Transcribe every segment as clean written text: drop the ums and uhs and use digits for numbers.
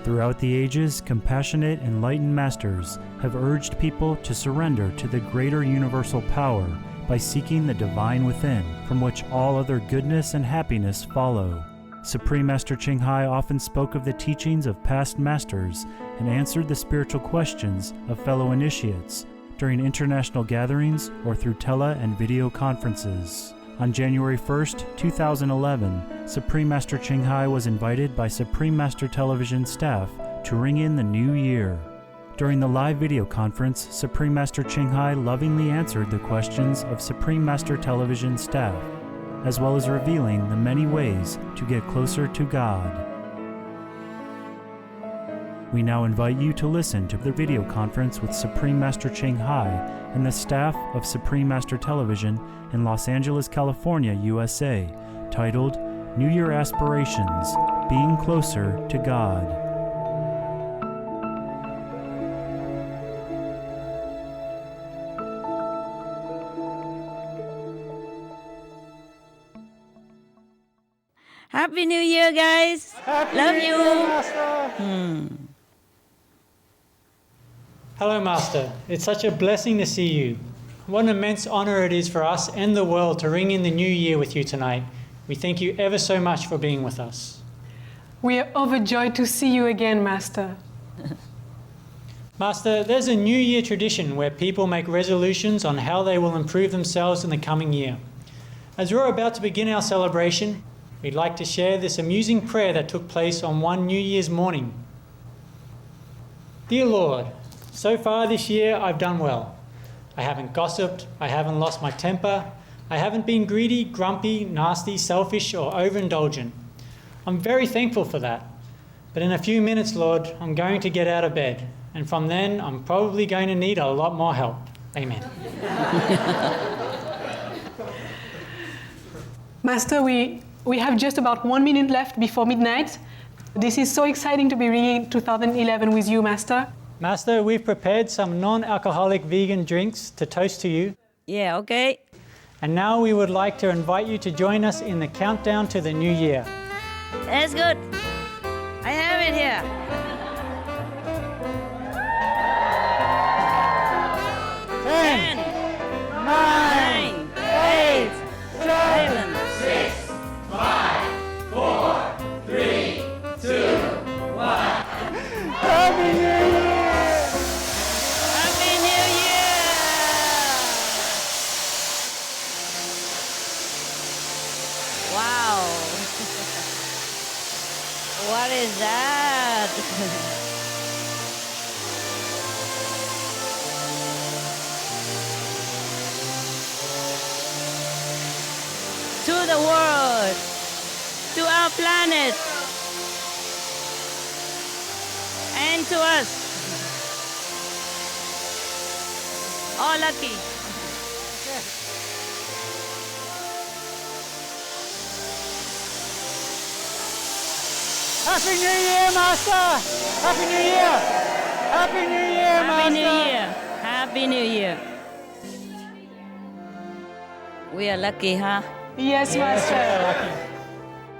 Throughout the ages, compassionate, enlightened masters have urged people to surrender to the greater universal power by seeking the divine within, from which all other goodness and happiness follow. Supreme Master Ching Hai often spoke of the teachings of past masters and answered the spiritual questions of fellow initiates during international gatherings or through tele and video conferences. On January 1st, 2011, Supreme Master Ching Hai was invited by Supreme Master Television staff to ring in the new year. During the live video conference, Supreme Master Ching Hai lovingly answered the questions of Supreme Master Television staff, as well as revealing the many ways to get closer to God. We now invite you to listen to the video conference with Supreme Master Ching Hai and the staff of Supreme Master Television in Los Angeles, California, USA, titled New Year Aspirations, Being Closer to God. Happy New Year, guys. Happy Love New you. Year, Master. Hello, Master. It's such a blessing to see you. What an immense honor it is for us and the world to ring in the new year with you tonight. We thank you ever so much for being with us. We are overjoyed to see you again, Master. Master, there's a New Year tradition where people make resolutions on how they will improve themselves in the coming year. As we're about to begin our celebration, we'd like to share this amusing prayer that took place on one New Year's morning. Dear Lord, so far this year I've done well. I haven't gossiped, I haven't lost my temper, I haven't been greedy, grumpy, nasty, selfish, or overindulgent. I'm very thankful for that. But in a few minutes, Lord, I'm going to get out of bed, and from then I'm probably going to need a lot more help. Amen. Master, we have just about 1 minute left before midnight. This is so exciting to be ringing 2011 with you, Master. Master, we've prepared some non-alcoholic vegan drinks to toast to you. Yeah, okay. And now we would like to invite you to join us in the countdown to the new year. That's good. I have it here. 10, 9, 8, 7, 6, 5, 4, 3, 2, 1. Happy New Year! Happy New Year! Wow. What is that? To the world, to our planet, and to us. All lucky. Happy New Year, Master! Happy New Year! Happy New Year, Master! Happy New Year. Happy New Year. We are lucky, huh? Yes, Master.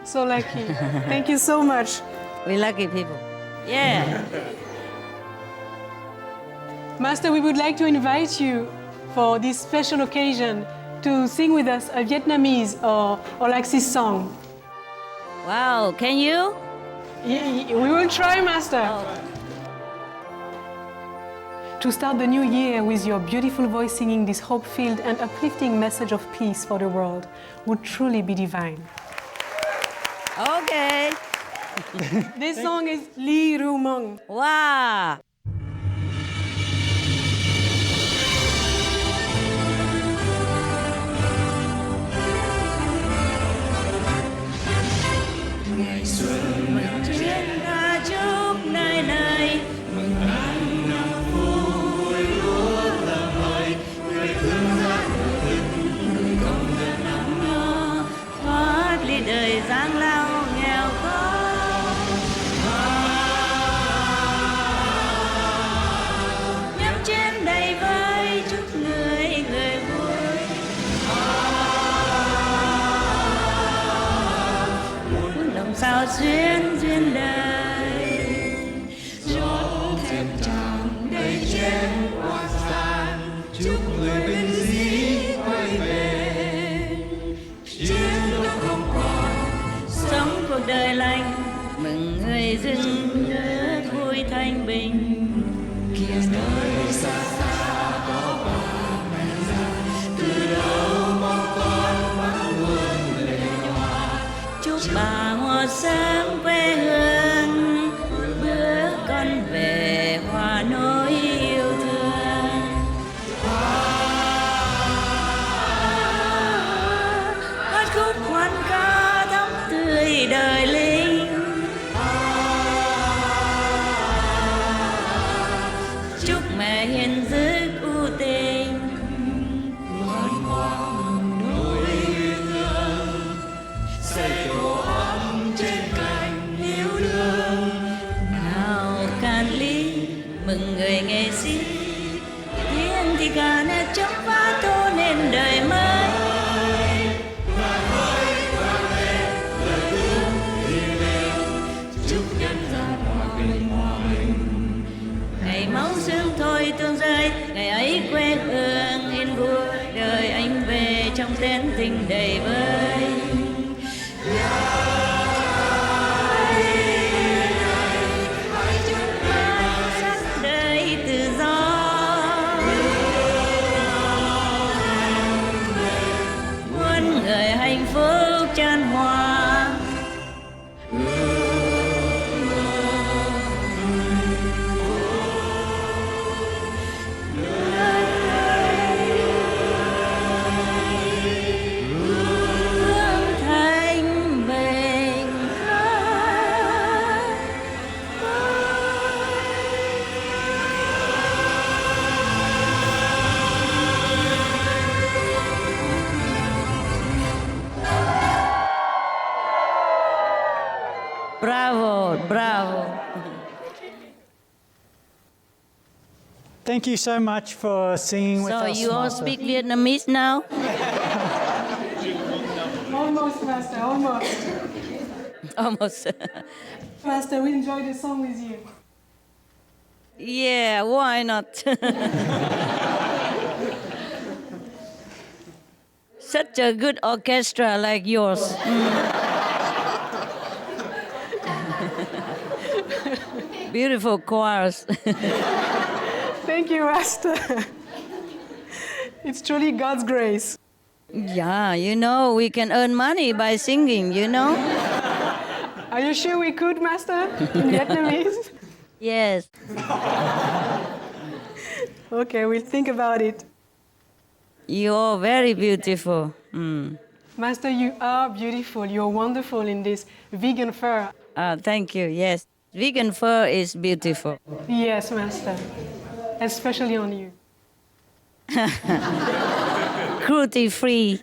So lucky. Thank you so much. We lucky people. Yeah. Master, we would like to invite you for this special occasion to sing with us a Vietnamese or Laxi song. Wow, can you? We will try, Master. Oh. To start the new year with your beautiful voice singing this hope-filled and uplifting message of peace for the world would truly be divine. Okay. This song is Li Ru Mong. Wow. Ngày xuân mừng chiến ca chúc nơi nơi mừng an năm vui luôn là hơi người thương gia đình người công dân năm no thoát ly đời giang lao nghèo khó. Nhắm chiến đầy vơi chúc người vui. Sao duyên duyên đời người dưng nhớ vui thanh bình. Kia nơi xa xa có ba mẹ già, từ đâu mong con mắt luôn lệ nhòa. Chúc bà một sáng quê hương, bữa con về hòa nỗi yêu thương. Hát khúc hoan ca thắm tươi đời linh. Chúc mẹ hiền dứt u tình, loan hoàng nỗi thương, xây tổ ấm trên cành yêu đương. Nào can ly mừng người nghệ sĩ, tiếng thì ca nét chấm phá tô nên đời mới. Chúc nhân gian hòa bình hòa bình. Ngày máu xương thôi tuôn rơi, ngày ấy quê hương yên vui, đời anh về trong tên tình đầy vơi. Hãy chúc anh sắc đời tự do, muôn người hạnh phúc chan hòa. Bravo, bravo. Thank you so much for singing with So us, you all Master. speak Vietnamese now? Almost, Master, almost. Almost. Master, we enjoyed the song with you. Yeah, why not? Such a good orchestra like yours. Beautiful choirs. Thank you, Master. It's truly God's grace. Yeah, you know, we can earn money by singing, you know? Are you sure we could, Master, in Vietnamese? Yes. Okay, we'll think about it. You're very beautiful. Mm. Master, you are beautiful. You're wonderful in this vegan fur. Thank you, yes. Vegan fur is beautiful. Yes, Master. Especially on you. Cruelty-free.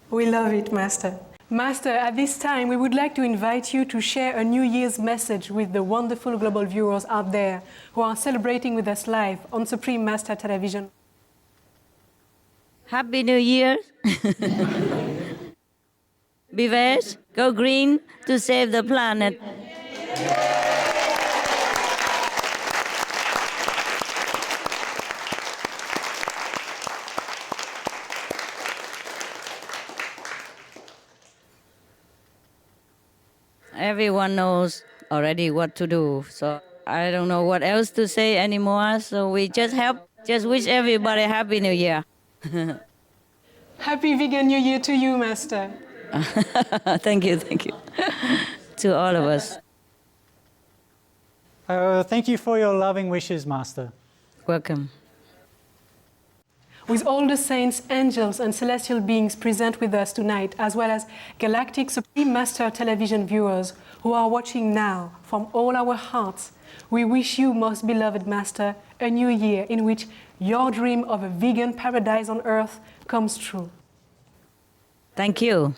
We love it, Master. Master, at this time, we would like to invite you to share a New Year's message with the wonderful global viewers out there who are celebrating with us live on Supreme Master Television. Happy New Year. Be veg, go green to save the planet. Everyone knows already what to do, so I don't know what else to say anymore, so we just wish everybody Happy New Year. Happy Vegan New Year to you, Master. Thank you. To all of us. Thank you for your loving wishes, Master. Welcome. With all the saints, angels, and celestial beings present with us tonight, as well as galactic Supreme Master Television viewers who are watching now, from all our hearts, we wish you, most beloved Master, a new year in which your dream of a vegan paradise on earth comes true. Thank you.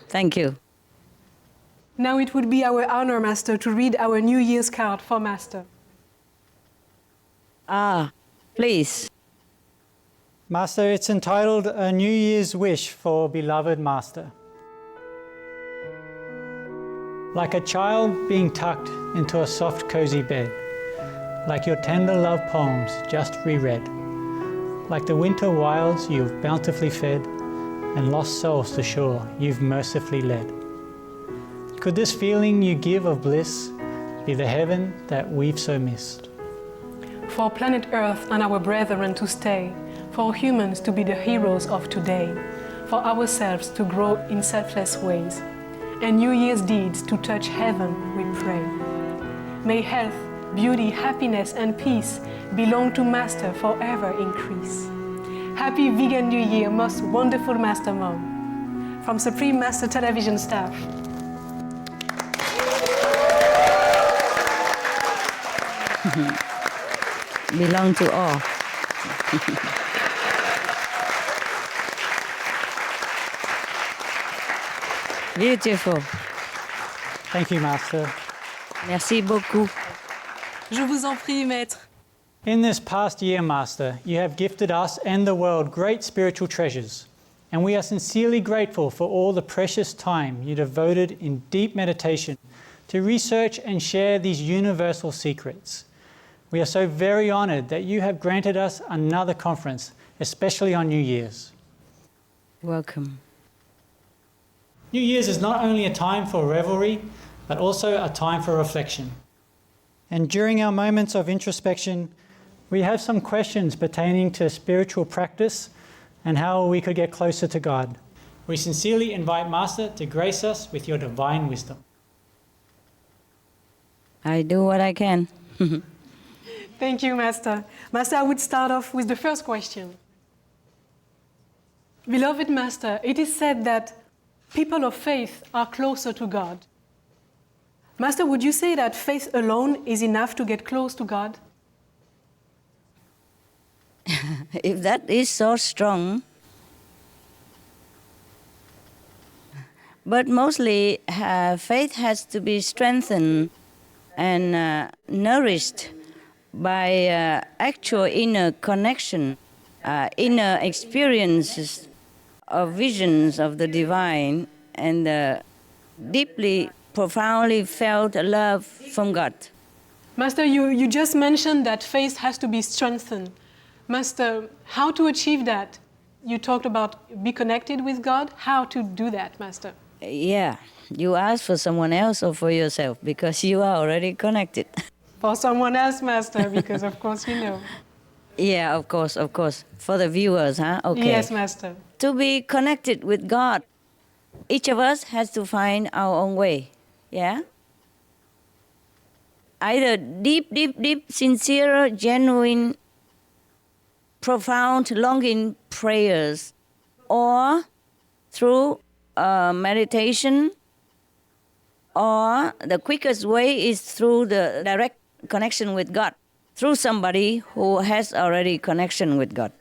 Now it would be our honor, Master, to read our New Year's card for Master. Please. Master, it's entitled A New Year's Wish for Beloved Master. Like a child being tucked into a soft, cozy bed, like your tender love poems just reread, like the winter wilds you've bountifully fed, and lost souls to shore you've mercifully led. Could this feeling you give of bliss be the heaven that we've so missed. For planet Earth and our brethren to stay, for humans to be the heroes of today, for ourselves to grow in selfless ways, and New Year's deeds to touch heaven, we pray. May health, beauty, happiness and peace belong to Master forever increase. Happy Vegan New Year, most wonderful Master Mom. From Supreme Master Television staff. Belong to all. Beautiful. Thank you, Master. Merci beaucoup. Je vous en prie, Maître. In this past year, Master, you have gifted us and the world great spiritual treasures, and we are sincerely grateful for all the precious time you devoted in deep meditation to research and share these universal secrets. We are so very honored that you have granted us another conference, especially on New Year's. Welcome. New Year's is not only a time for revelry, but also a time for reflection. And during our moments of introspection, we have some questions pertaining to spiritual practice and how we could get closer to God. We sincerely invite Master to grace us with your divine wisdom. I do what I can. Thank you, Master. Master, I would start off with the first question. Beloved Master, it is said that people of faith are closer to God. Master, would you say that faith alone is enough to get close to God? If that is so strong, but mostly faith has to be strengthened and nourished by actual inner connection, inner experiences of visions of the divine, and deeply, profoundly felt love from God. Master, you just mentioned that faith has to be strengthened. Master, how to achieve that? You talked about be connected with God. How to do that, Master? Yeah, you ask for someone else or for yourself, because you are already connected. For someone else, Master, because of course you know. Yeah, of course. For the viewers, huh? Okay. Yes, Master. To be connected with God, each of us has to find our own way. Yeah? Either deep, sincere, genuine, profound, longing prayers, or through meditation, or the quickest way is through the direct connection with God, through somebody who has already connection with God.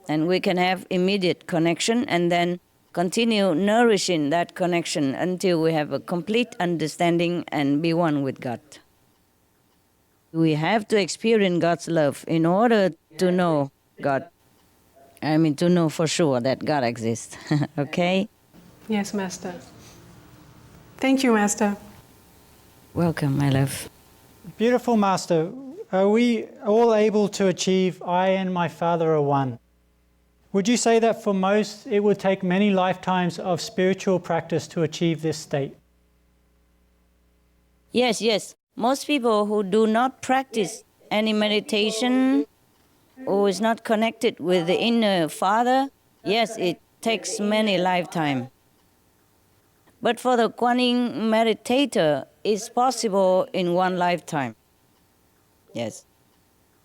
And we can have immediate connection and then continue nourishing that connection until we have a complete understanding and be one with God. We have to experience God's love in order to know God. I mean, to know for sure that God exists. Okay? Yes, Master. Thank you, Master. Welcome, my love. Beautiful Master, are we all able to achieve I and my Father are one? Would you say that for most it would take many lifetimes of spiritual practice to achieve this state? Yes. Most people who do not practice any meditation, who is not connected with the inner Father, yes, it takes many lifetimes. But for the Kuan Yin meditator, it's possible in one lifetime. Yes.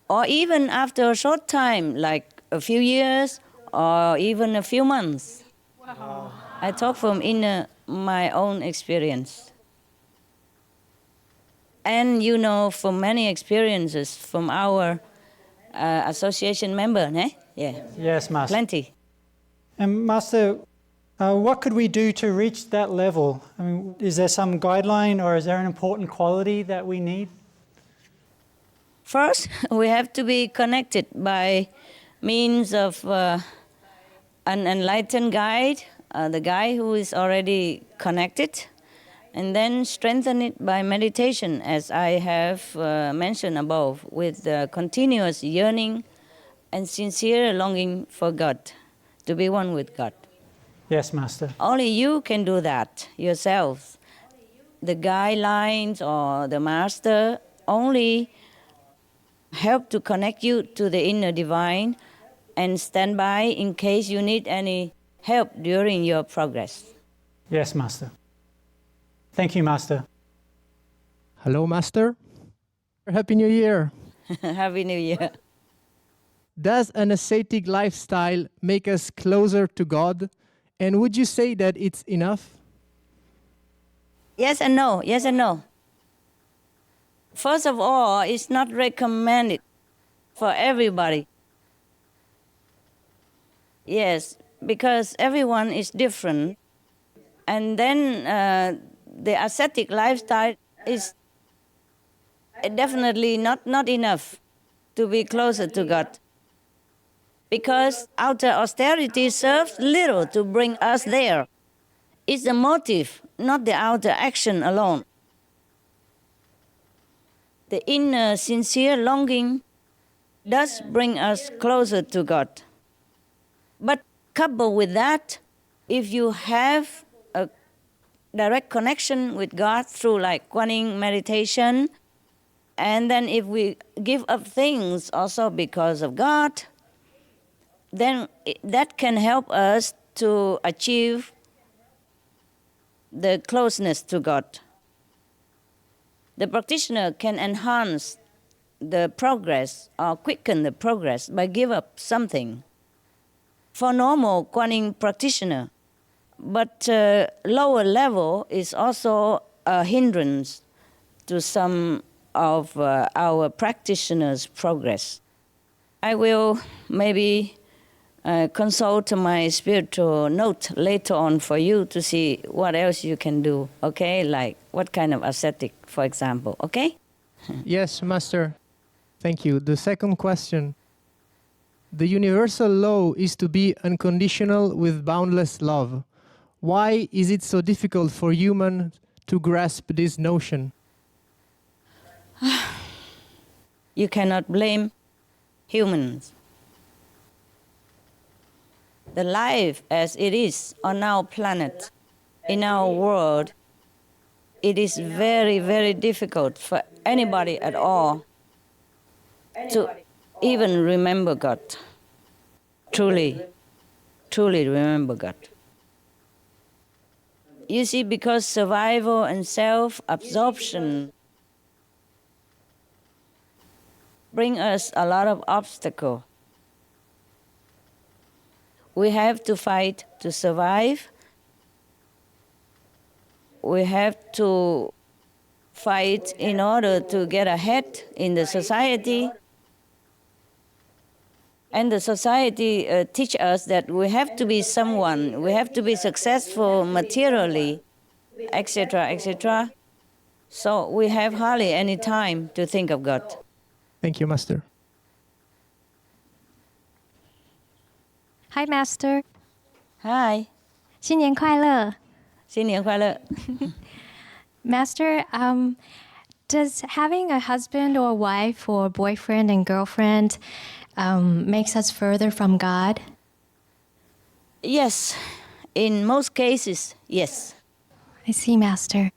Or even after a short time, like a few years or even a few months. Wow. I talk from my own experience. And you know, from many experiences from our association member, eh? Yeah. Yes, Master. Plenty. And Master, what could we do to reach that level? I mean, is there some guideline or is there an important quality that we need? First, we have to be connected by means of an enlightened guide, the guy who is already connected, and then strengthen it by meditation, as I have mentioned above, with continuous yearning and sincere longing for God, to be one with God. Yes, Master. Only you can do that yourself. the guidelines or the master only help to connect you to the inner divine and stand by in case you need any help during your progress. Yes, Master. Thank you, Master. Hello, Master. Happy New Year. Happy New Year. Does an ascetic lifestyle make us closer to God? And would you say that it's enough? Yes and no, yes and no. First of all, it's not recommended for everybody. Yes, because everyone is different. And then the ascetic lifestyle is definitely not enough to be closer to God. Because outer austerity serves little to bring us there. It's the motive, not the outer action alone. The inner sincere longing does bring us closer to God. But coupled with that, if you have a direct connection with God through like Kuan meditation, and then if we give up things also because of God, then that can help us to achieve the closeness to God. The practitioner can enhance the progress or quicken the progress by give up something. For normal Kuan practitioner, but lower level is also a hindrance to some of our practitioners' progress. I will maybe consult my spiritual note later on for you to see what else you can do, okay? Like what kind of ascetic, for example, okay? Yes, Master. Thank you. The second question. The universal law is to be unconditional with boundless love. Why is it so difficult for humans to grasp this notion? You cannot blame humans. The life as it is on our planet, in our world, it is very, very difficult for anybody at all to even remember God. Truly, truly remember God. You see, because survival and self-absorption bring us a lot of obstacles. We have to fight to survive. We have to fight in order to get ahead in the society. And the society teach us that we have to be someone, we have to be successful materially, etc., etc. So we have hardly any time to think of God. Thank you, Master. Hi, Master. Hi, 新年快乐. 新年快乐. Master, does having a husband or wife or boyfriend and girlfriend makes us further from God? Yes, in most cases, yes. I see, Master.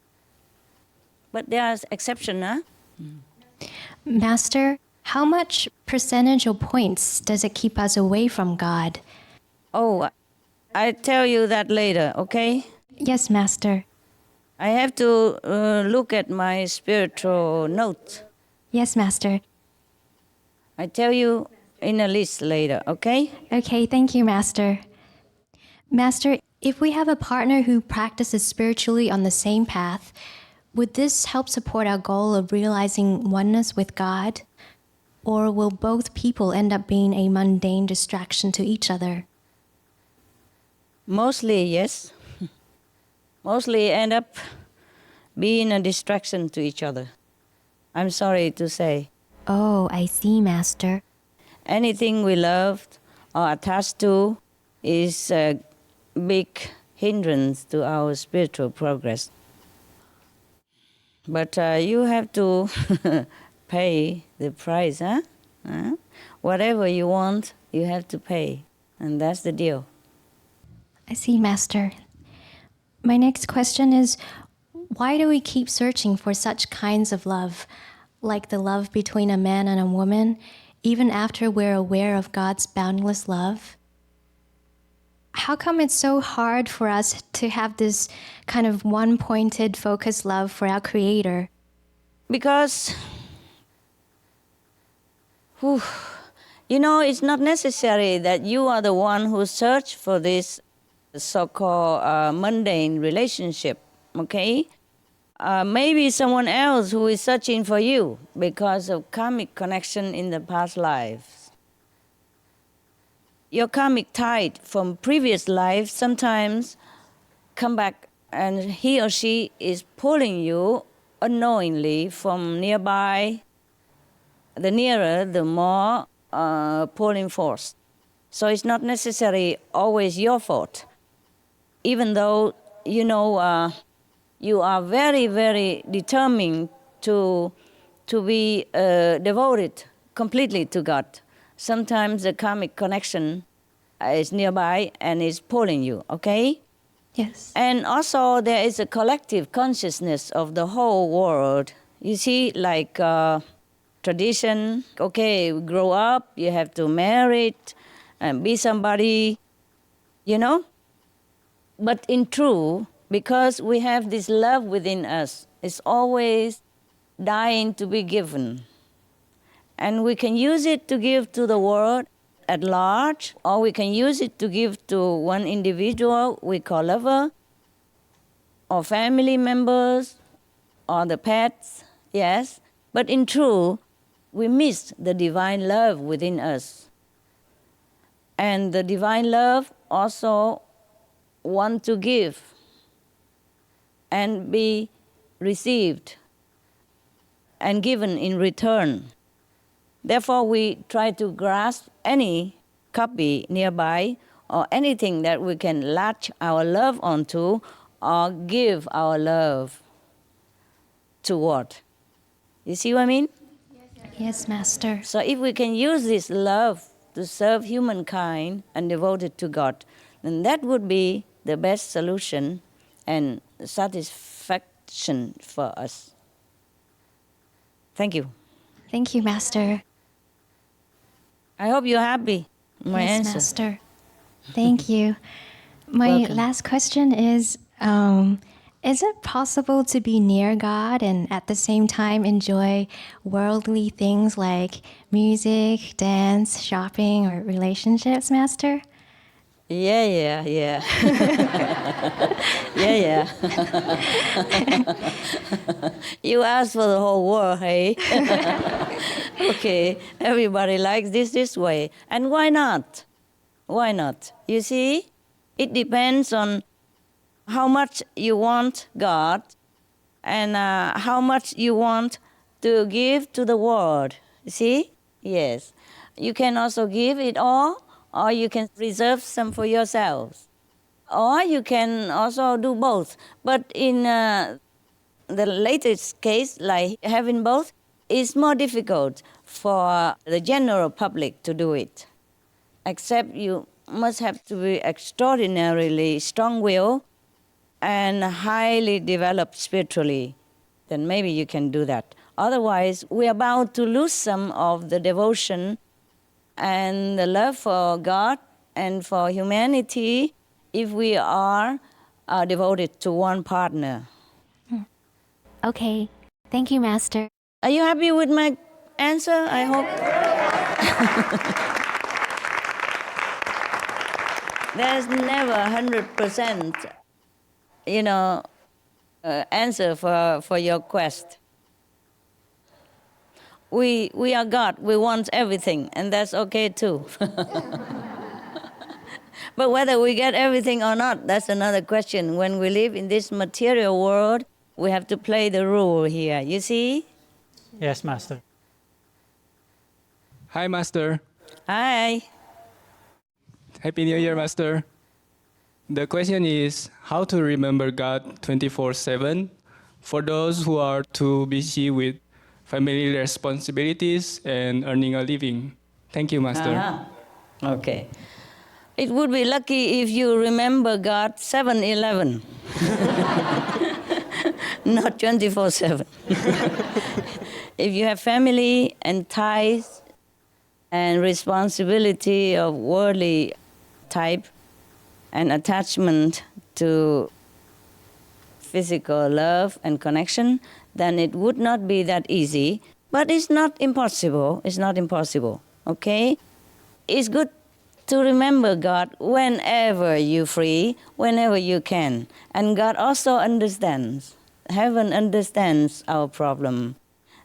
But there are exceptions, huh? Master, how much percentage or points does it keep us away from God? Oh, I'll tell you that later, okay? Yes, Master. I have to look at my spiritual note. Yes, Master. I tell you in a list later, okay? Okay, thank you, Master. Master, if we have a partner who practices spiritually on the same path, would this help support our goal of realizing oneness with God? Or will both people end up being a mundane distraction to each other? Mostly, yes. Mostly end up being a distraction to each other. I'm sorry to say. Oh, I see, Master. Anything we loved or attached to is a big hindrance to our spiritual progress. But you have to pay the price, huh? Whatever you want, you have to pay. And that's the deal. I see, Master. My next question is, Why do we keep searching for such kinds of love, like the love between a man and a woman, even after we're aware of God's boundless love? How come it's so hard for us to have this kind of one-pointed, focused love for our Creator? Because, it's not necessary that you are the one who search for this so-called mundane relationship, okay? Maybe someone else who is searching for you because of karmic connection in the past lives. Your karmic tide from previous life sometimes come back, and he or she is pulling you unknowingly from nearby. The nearer, the more pulling force. So it's not necessarily always your fault. Even though, you are very, very determined to be devoted completely to God. Sometimes the karmic connection is nearby and is pulling you, okay? Yes. And also there is a collective consciousness of the whole world. You see, like tradition, okay, we grow up, you have to marry and be somebody, But in truth, because we have this love within us, it's always dying to be given. And we can use it to give to the world at large, or we can use it to give to one individual we call lover, or family members, or the pets, yes. But in truth, we miss the divine love within us. And the divine love also want to give and be received and given in return. Therefore, we try to grasp any copy nearby or anything that we can latch our love onto or give our love toward. You see what I mean? Yes, Master. So if we can use this love to serve humankind and devote it to God, then that would be the best solution and satisfaction for us. Thank you. Thank you, Master. I hope you're happy. My Yes, answer. Master. Thank you. My Welcome. last question is it possible to be near God and at the same time enjoy worldly things like music, dance, shopping, or relationships, Master? Yeah. yeah. You asked for the whole world, hey? Okay, everybody likes this way. And why not? Why not? You see, it depends on how much you want God and how much you want to give to the world. You see? Yes. You can also give it all, or you can reserve some for yourselves. Or you can also do both. But in the latest case, like having both, it's more difficult for the general public to do it. Except you must have to be extraordinarily strong-willed and highly developed spiritually. Then maybe you can do that. Otherwise, we are bound to lose some of the devotion and the love for God and for humanity if we are devoted to one partner. Okay. Thank you, Master. Are you happy with my answer? I hope. There's never 100%, answer for your quest. We are God. We want everything, and that's okay too. But whether we get everything or not, that's another question. When we live in this material world, we have to play the role here. You see? Yes, Master. Hi, Master. Hi. Happy New Year, Master. The question is how to remember God 24/7 for those who are too busy with family responsibilities and earning a living. Thank you, Master. Uh-huh. Okay. It would be lucky if you remember God 7-11. not 24/7. If you have family and ties and responsibility of worldly type and attachment to physical love and connection, then it would not be that easy. But it's not impossible. It's not impossible, okay? It's good to remember God whenever you're free, whenever you can. And God also understands. Heaven understands our problem.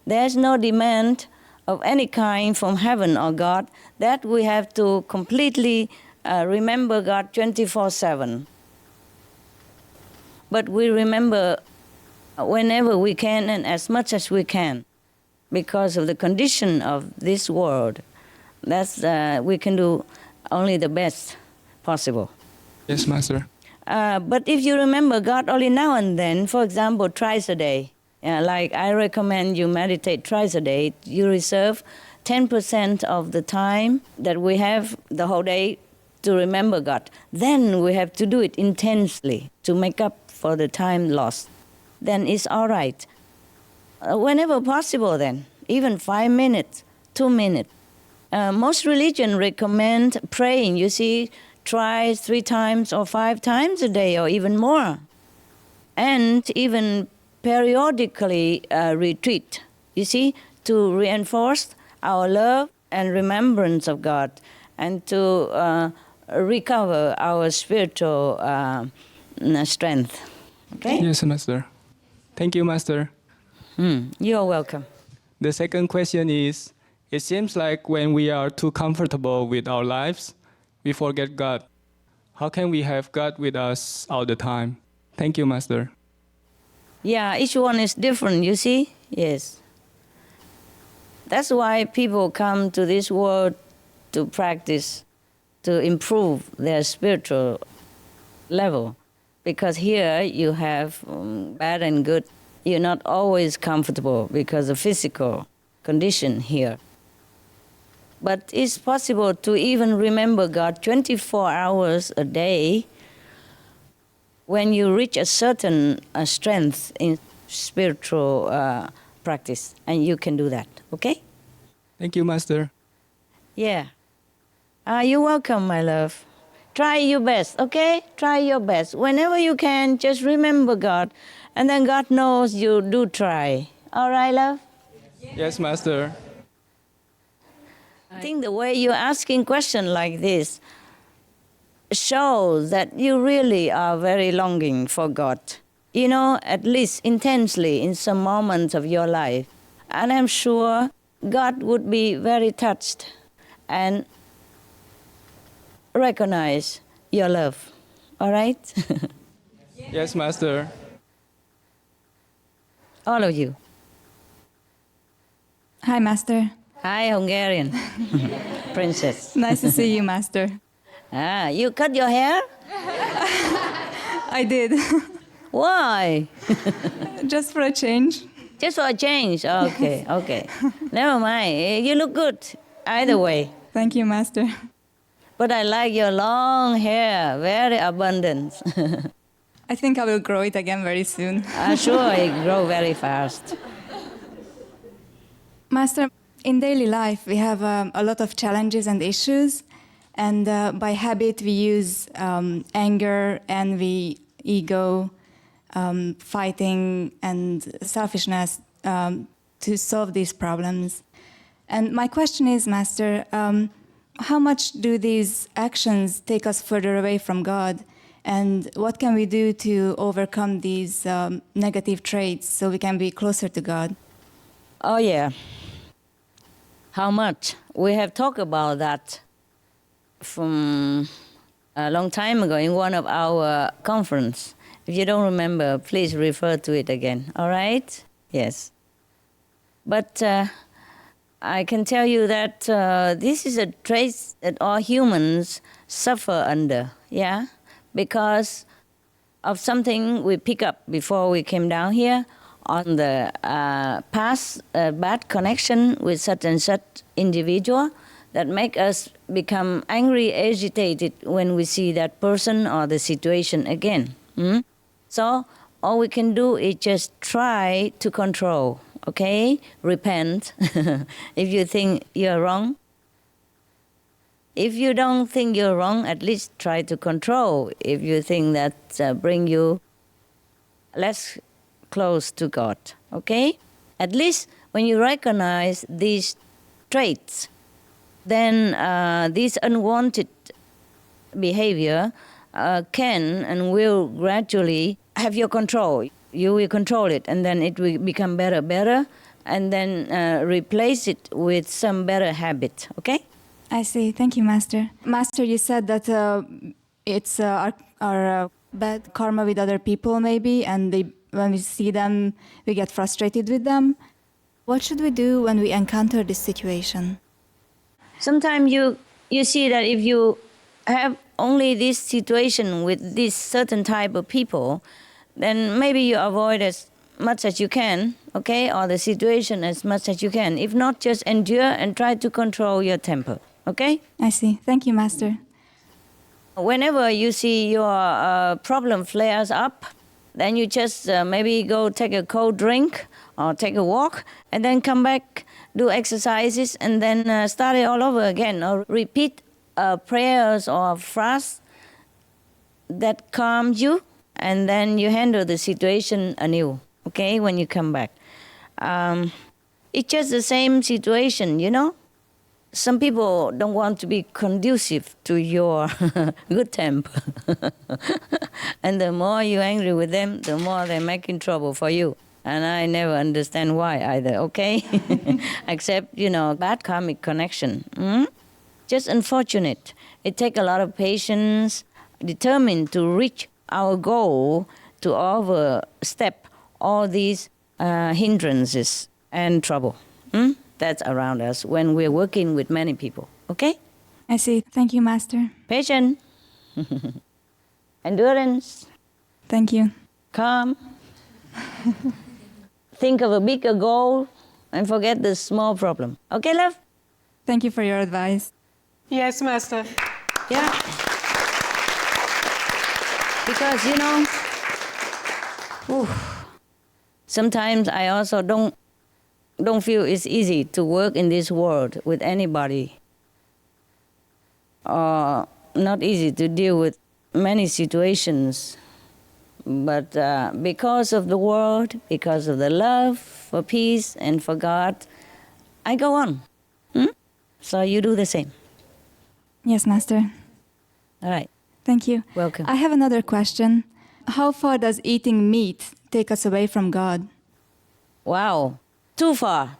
There's no demand of any kind from heaven or God that we have to completely remember God 24/7. But we remember whenever we can and as much as we can because of the condition of this world. That's we can do only the best possible. Yes, Master. But if you remember God only now and then, for example, thrice a day, like I recommend you meditate thrice a day, you reserve 10% of the time that we have the whole day to remember God. Then we have to do it intensely to make up for the time lost. Then it's all right. Whenever possible then, even 5 minutes, 2 minutes. Most religions recommend praying, you see, try 3 times or 5 times a day or even more. And even periodically retreat, you see, to reinforce our love and remembrance of God and to recover our spiritual strength. Okay? Yes, Master. Thank you, Master. You're welcome. The second question is, it seems like when we are too comfortable with our lives, we forget God. How can we have God with us all the time? Thank you, Master. Yeah, each one is different, you see? Yes. That's why people come to this world to practice, to improve their spiritual level. Because here you have bad and good. You're not always comfortable because of physical condition here. But it's possible to even remember God 24 hours a day when you reach a certain strength in spiritual practice, and you can do that, okay? Thank you, Master. Yeah. You're welcome, my love. Try your best, okay? Try your best. Whenever you can, just remember God, and then God knows you do try. All right, love? Yes, Master. I think the way you're asking questions like this shows that you really are very longing for God. You know, at least intensely in some moments of your life. And I'm sure God would be very touched and recognize your love. All right? Yes, Master. All of you. Hi, Master. Hi, Hungarian princess. Nice to see you, Master. You cut your hair? I did. Why? Just for a change. Just for a change. Okay, okay. Never mind. You look good either way. Thank you, Master. But I like your long hair, very abundant. I think I will grow it again very soon. I'm sure it grow very fast. Master, in daily life, we have a lot of challenges and issues. And by habit, we use anger, envy, ego, fighting, and selfishness to solve these problems. And my question is, Master, how much do these actions take us further away from God? And what can we do to overcome these negative traits so we can be closer to God? Oh, yeah. How much? We have talked about that from a long time ago in one of our conference. If you don't remember, please refer to it again, all right? Yes. But I can tell you that this is a trait that all humans suffer under, yeah? Because of something we pick up before we came down here on the past bad connection with such and such individual that make us become angry, agitated when we see that person or the situation again. So all we can do is just try to control, okay? Repent if you think you're wrong. If you don't think you're wrong, at least try to control if you think that bring you less close to God, okay? At least when you recognize these traits, then this unwanted behavior can and will gradually have your control. You will control it, and then it will become better, and then replace it with some better habit, okay? I see. Thank you, Master. Master, you said that it's our bad karma with other people, maybe, and when we see them, we get frustrated with them. What should we do when we encounter this situation? Sometimes you see that if you have only this situation with this certain type of people, then maybe you avoid as much as you can, okay, or the situation as much as you can. If not, just endure and try to control your temper, okay? I see. Thank you, Master. Whenever you see your problem flares up, then you just maybe go take a cold drink or take a walk, and then come back, do exercises, and then start it all over again, or repeat prayers or phrases that calm you, and then you handle the situation anew, okay, when you come back. It's just the same situation, you know? Some people don't want to be conducive to your good temper. And the more you're angry with them, the more they're making trouble for you. And I never understand why either, okay? Except, bad karmic connection. Just unfortunate. It takes a lot of patience, determined to reach our goal, to overstep all these hindrances and trouble. That's around us when we're working with many people, okay? I see. Thank you, Master. Patience. Endurance. Thank you. Calm. Think of a bigger goal and forget the small problem. Okay, love? Thank you for your advice. Yes, Master. Yeah. Because, sometimes I also don't feel it's easy to work in this world with anybody. Or not easy to deal with many situations. But because of the world, because of the love for peace and for God, I go on. So you do the same. Yes, Master. All right. Thank you. Welcome. I have another question. How far does eating meat take us away from God? Wow. Too far.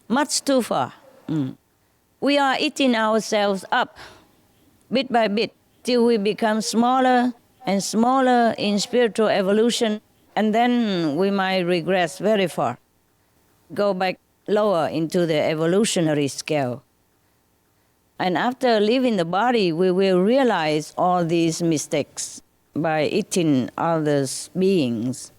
Much too far. We are eating ourselves up bit by bit till we become smaller and smaller in spiritual evolution, and then we might regress very far, go back lower into the evolutionary scale. And after leaving the body, we will realize all these mistakes by eating others' beings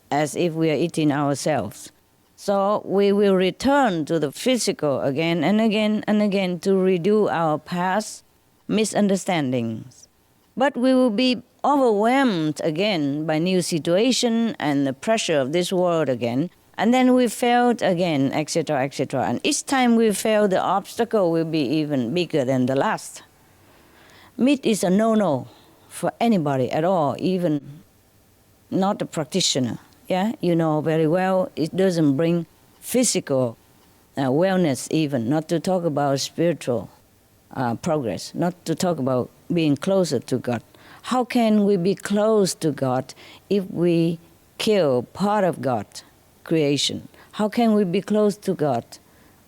as if we are eating ourselves. So we will return to the physical again and again and again to redo our past misunderstandings. But we will be overwhelmed again by new situation and the pressure of this world again. And then we failed again, etc., etc. And each time we fail, the obstacle will be even bigger than the last. Meat is a no-no for anybody at all, even not a practitioner. Yeah, you know very well it doesn't bring physical wellness even, not to talk about spiritual progress, not to talk about being closer to God. How can we be close to God if we kill part of God's creation? How can we be close to God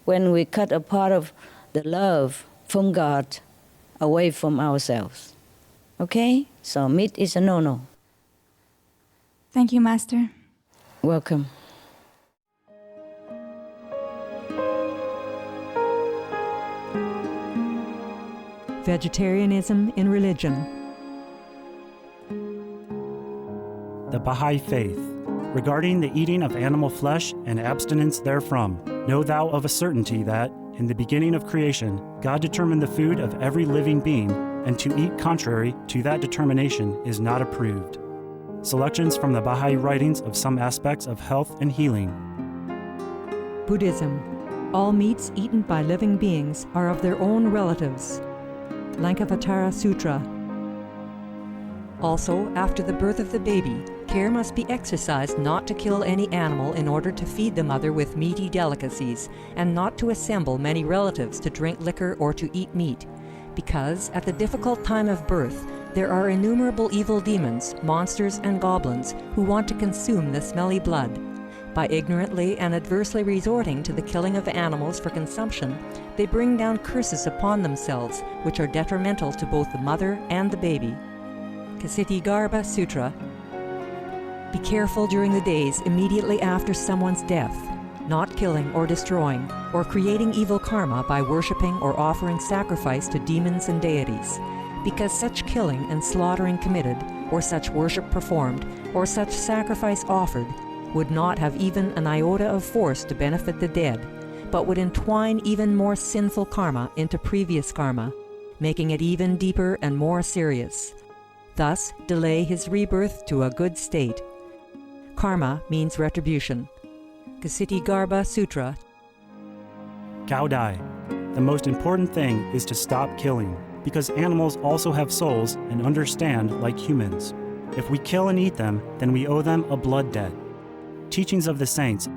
when we cut a part of the love from God away from ourselves? Okay? So meat is a no-no. Thank you, Master. Welcome. Vegetarianism in religion. The Baha'i Faith. Regarding the eating of animal flesh and abstinence therefrom, know thou of a certainty that, in the beginning of creation, God determined the food of every living being, and to eat contrary to that determination is not approved. selections from the Baha'i writings of some aspects of health and healing. Buddhism. All meats eaten by living beings are of their own relatives. Lankavatara Sutra. Also, after the birth of the baby, care must be exercised not to kill any animal in order to feed the mother with meaty delicacies, and not to assemble many relatives to drink liquor or to eat meat, because at the difficult time of birth, there are innumerable evil demons, monsters, and goblins who want to consume the smelly blood. By ignorantly and adversely resorting to the killing of animals for consumption, they bring down curses upon themselves, which are detrimental to both the mother and the baby. Ksitigarbha Sutra. Be careful during the days immediately after someone's death, not killing or destroying, or creating evil karma by worshipping or offering sacrifice to demons and deities, because such killing and slaughtering committed, or such worship performed, or such sacrifice offered, would not have even an iota of force to benefit the dead, but would entwine even more sinful karma into previous karma, making it even deeper and more serious. Thus, delay his rebirth to a good state. Karma means retribution. Ksitigarbha Sutra. Gaudai. The most important thing is to stop killing, because animals also have souls and understand like humans. If we kill and eat them, then we owe them a blood debt. Teachings of the Saints.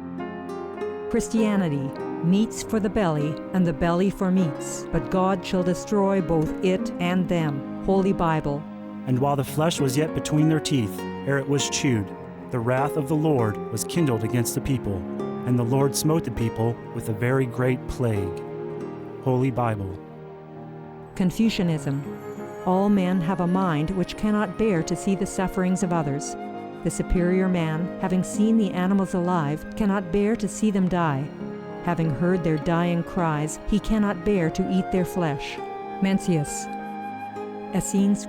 Christianity. Meats for the belly, and the belly for meats, but God shall destroy both it and them. Holy Bible. And while the flesh was yet between their teeth, ere it was chewed, the wrath of the Lord was kindled against the people, and the Lord smote the people with a very great plague. Holy Bible. Confucianism. All men have a mind which cannot bear to see the sufferings of others. The superior man, having seen the animals alive, cannot bear to see them die. Having heard their dying cries, he cannot bear to eat their flesh. Mencius. Essenes.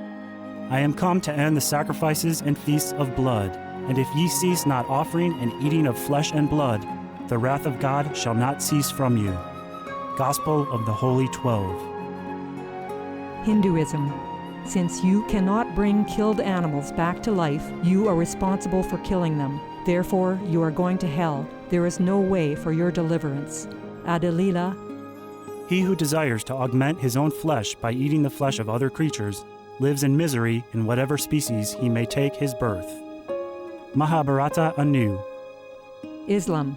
I am come to end the sacrifices and feasts of blood, and if ye cease not offering and eating of flesh and blood, the wrath of God shall not cease from you. Gospel of the Holy 12. Hinduism. Since you cannot bring killed animals back to life, you are responsible for killing them. Therefore, you are going to hell. There is no way for your deliverance. Adalila. He who desires to augment his own flesh by eating the flesh of other creatures lives in misery in whatever species he may take his birth. Mahabharata anew. Islam.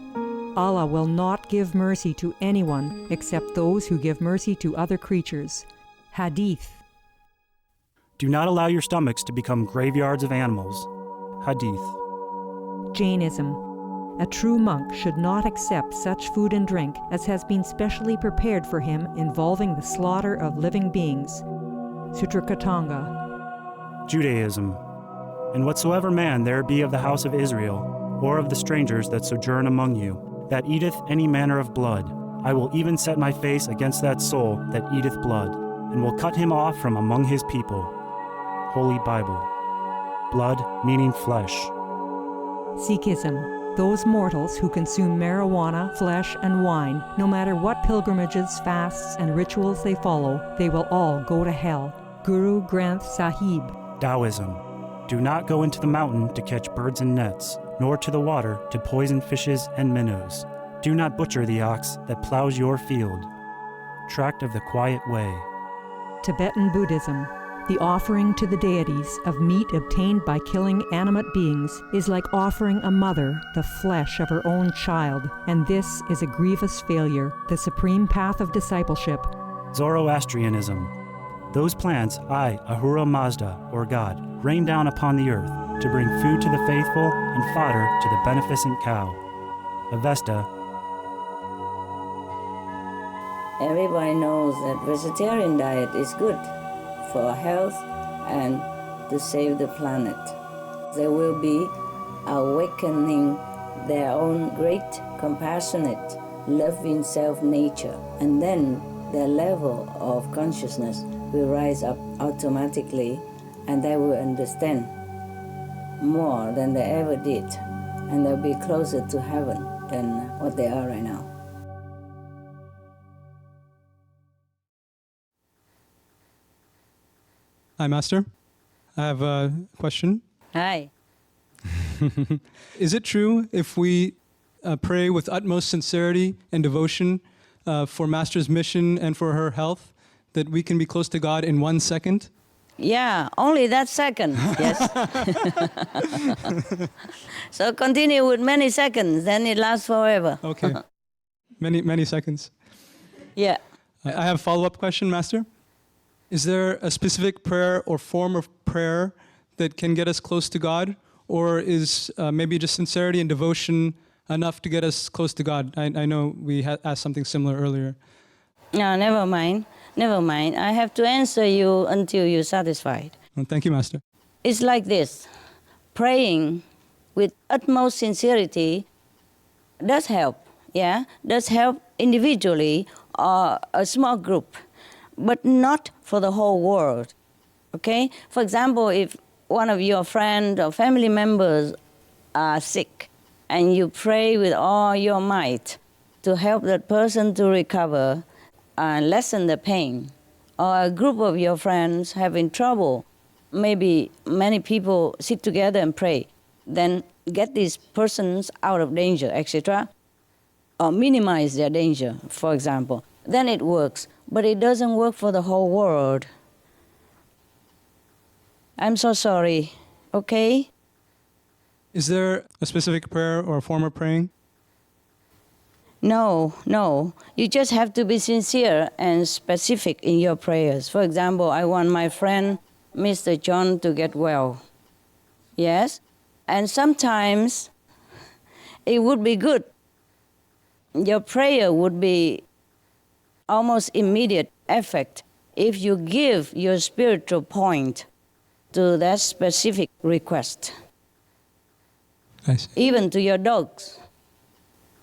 Allah will not give mercy to anyone except those who give mercy to other creatures. Hadith. Do not allow your stomachs to become graveyards of animals. Hadith. Jainism. A true monk should not accept such food and drink as has been specially prepared for him involving the slaughter of living beings. Sutrakatanga. Judaism. And whatsoever man there be of the house of Israel, or of the strangers that sojourn among you, that eateth any manner of blood, I will even set my face against that soul that eateth blood, and will cut him off from among his people. Holy Bible. Blood meaning flesh. Sikhism. Those mortals who consume marijuana, flesh, and wine, no matter what pilgrimages, fasts, and rituals they follow, they will all go to hell. Guru Granth Sahib. Taoism. Do not go into the mountain to catch birds and nets, nor to the water to poison fishes and minnows. Do not butcher the ox that plows your field. Tract of the Quiet Way. Tibetan Buddhism. The offering to the deities of meat obtained by killing animate beings is like offering a mother the flesh of her own child, and this is a grievous failure, the supreme path of discipleship. Zoroastrianism. Those plants I, Ahura Mazda, or God, rain down upon the earth to bring food to the faithful and fodder to the beneficent cow. Avesta. Everybody knows that vegetarian diet is good for health and to save the planet. They will be awakening their own great, compassionate, loving self-nature, and then their level of consciousness will rise up automatically, and they will understand more than they ever did, and they'll be closer to heaven than what they are right now. Hi, Master. I have a question. Hi. Is it true if we pray with utmost sincerity and devotion for Master's mission and for her health, that we can be close to God in 1 second? Yeah, only that second, yes. So continue with many seconds, then it lasts forever. Okay. Many seconds. Yeah. I have a follow-up question, Master. Is there a specific prayer or form of prayer that can get us close to God? Or is maybe just sincerity and devotion enough to get us close to God? I know we asked something similar earlier. No, never mind. Never mind. I have to answer you until you're satisfied. Well, thank you, Master. It's like this. Praying with utmost sincerity does help, yeah? Does help individually or a small group, but not for the whole world, okay? For example, if one of your friends or family members are sick and you pray with all your might to help that person to recover and lessen the pain, or a group of your friends having trouble, maybe many people sit together and pray, then get these persons out of danger, etc., or minimize their danger, for example, then it works. But it doesn't work for the whole world. I'm so sorry, okay? Is there a specific prayer or a form of praying? No. You just have to be sincere and specific in your prayers. For example, I want my friend, Mr. John, to get well. Yes? And sometimes it would be good. Your prayer would be almost immediate effect if you give your spiritual point to that specific request. I see. Even to your dogs,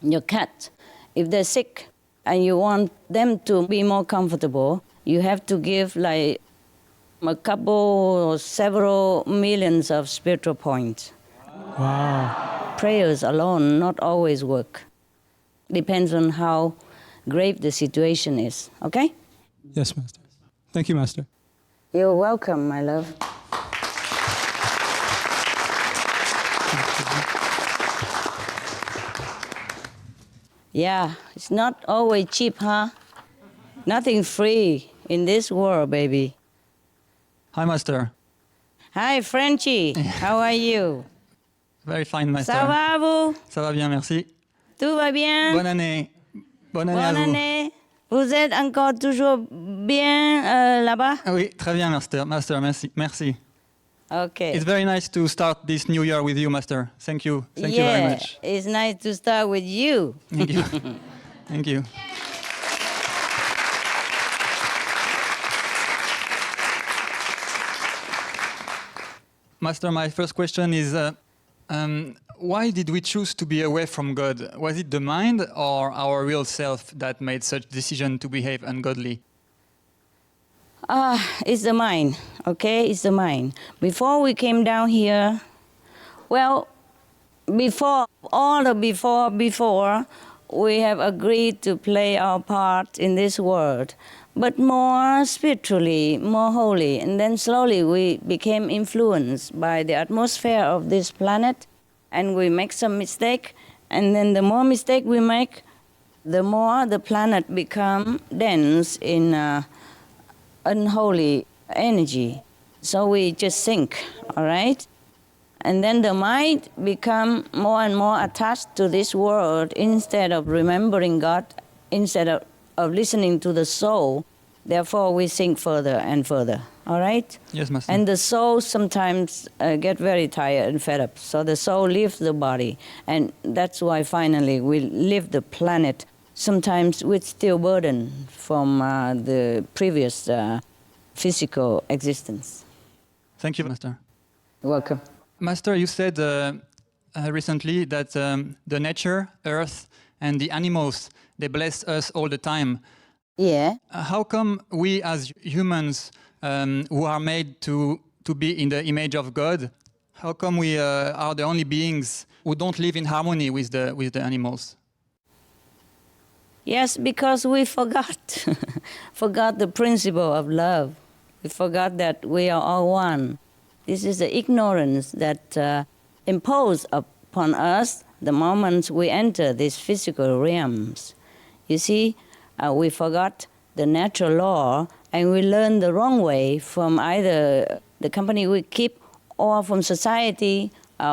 your cat. If they're sick and you want them to be more comfortable, you have to give like a couple or several millions of spiritual points. Wow. Prayers alone not always work. Depends on how grave the situation is, okay? Yes, Master. Thank you, Master. You're welcome, my love. Yeah, it's not always cheap, huh? Nothing free in this world, baby. Hi, Master. Hi, Frenchie. How are you? Very fine, Master. Ça va, vous? Ça va bien, merci. Tout va bien? Bonne année. Bonne année à Bonne vous. année. Vous êtes encore toujours bien là-bas? Ah oui, très bien, Master. Master, merci. Merci. Okay. It's very nice to start this new year with you, Master. Thank you. Thank you very much. It's nice to start with you. Thank you. Thank you. Master, my first question is, why did we choose to be away from God? Was it the mind or our real self that made such decision to behave ungodly? It's the mind, okay? It's the mind. Before we came down here, well, before, we have agreed to play our part in this world, but more spiritually, more holy. And then slowly we became influenced by the atmosphere of this planet, and we make some mistake. And then the more mistake we make, the more the planet become dense in unholy energy. So we just sink, all right? And then the mind become more and more attached to this world instead of remembering God, instead of listening to the soul. Therefore, we sink further and further, all right? Yes, Master. And the soul sometimes get very tired and fed up. So the soul leaves the body. And that's why finally we leave the planet, sometimes with still burden from the previous physical existence. Thank you, Master. You're welcome. Master, you said recently that the nature, earth, and the animals, they bless us all the time. Yeah. How come we as humans who are made to be in the image of God, how come we are the only beings who don't live in harmony with the animals? Yes, because we forgot. Forgot the principle of love. We forgot that we are all one. This is the ignorance that imposed upon us the moment we enter these physical realms. You see, we forgot the natural law and we learn the wrong way from either the company we keep or from society,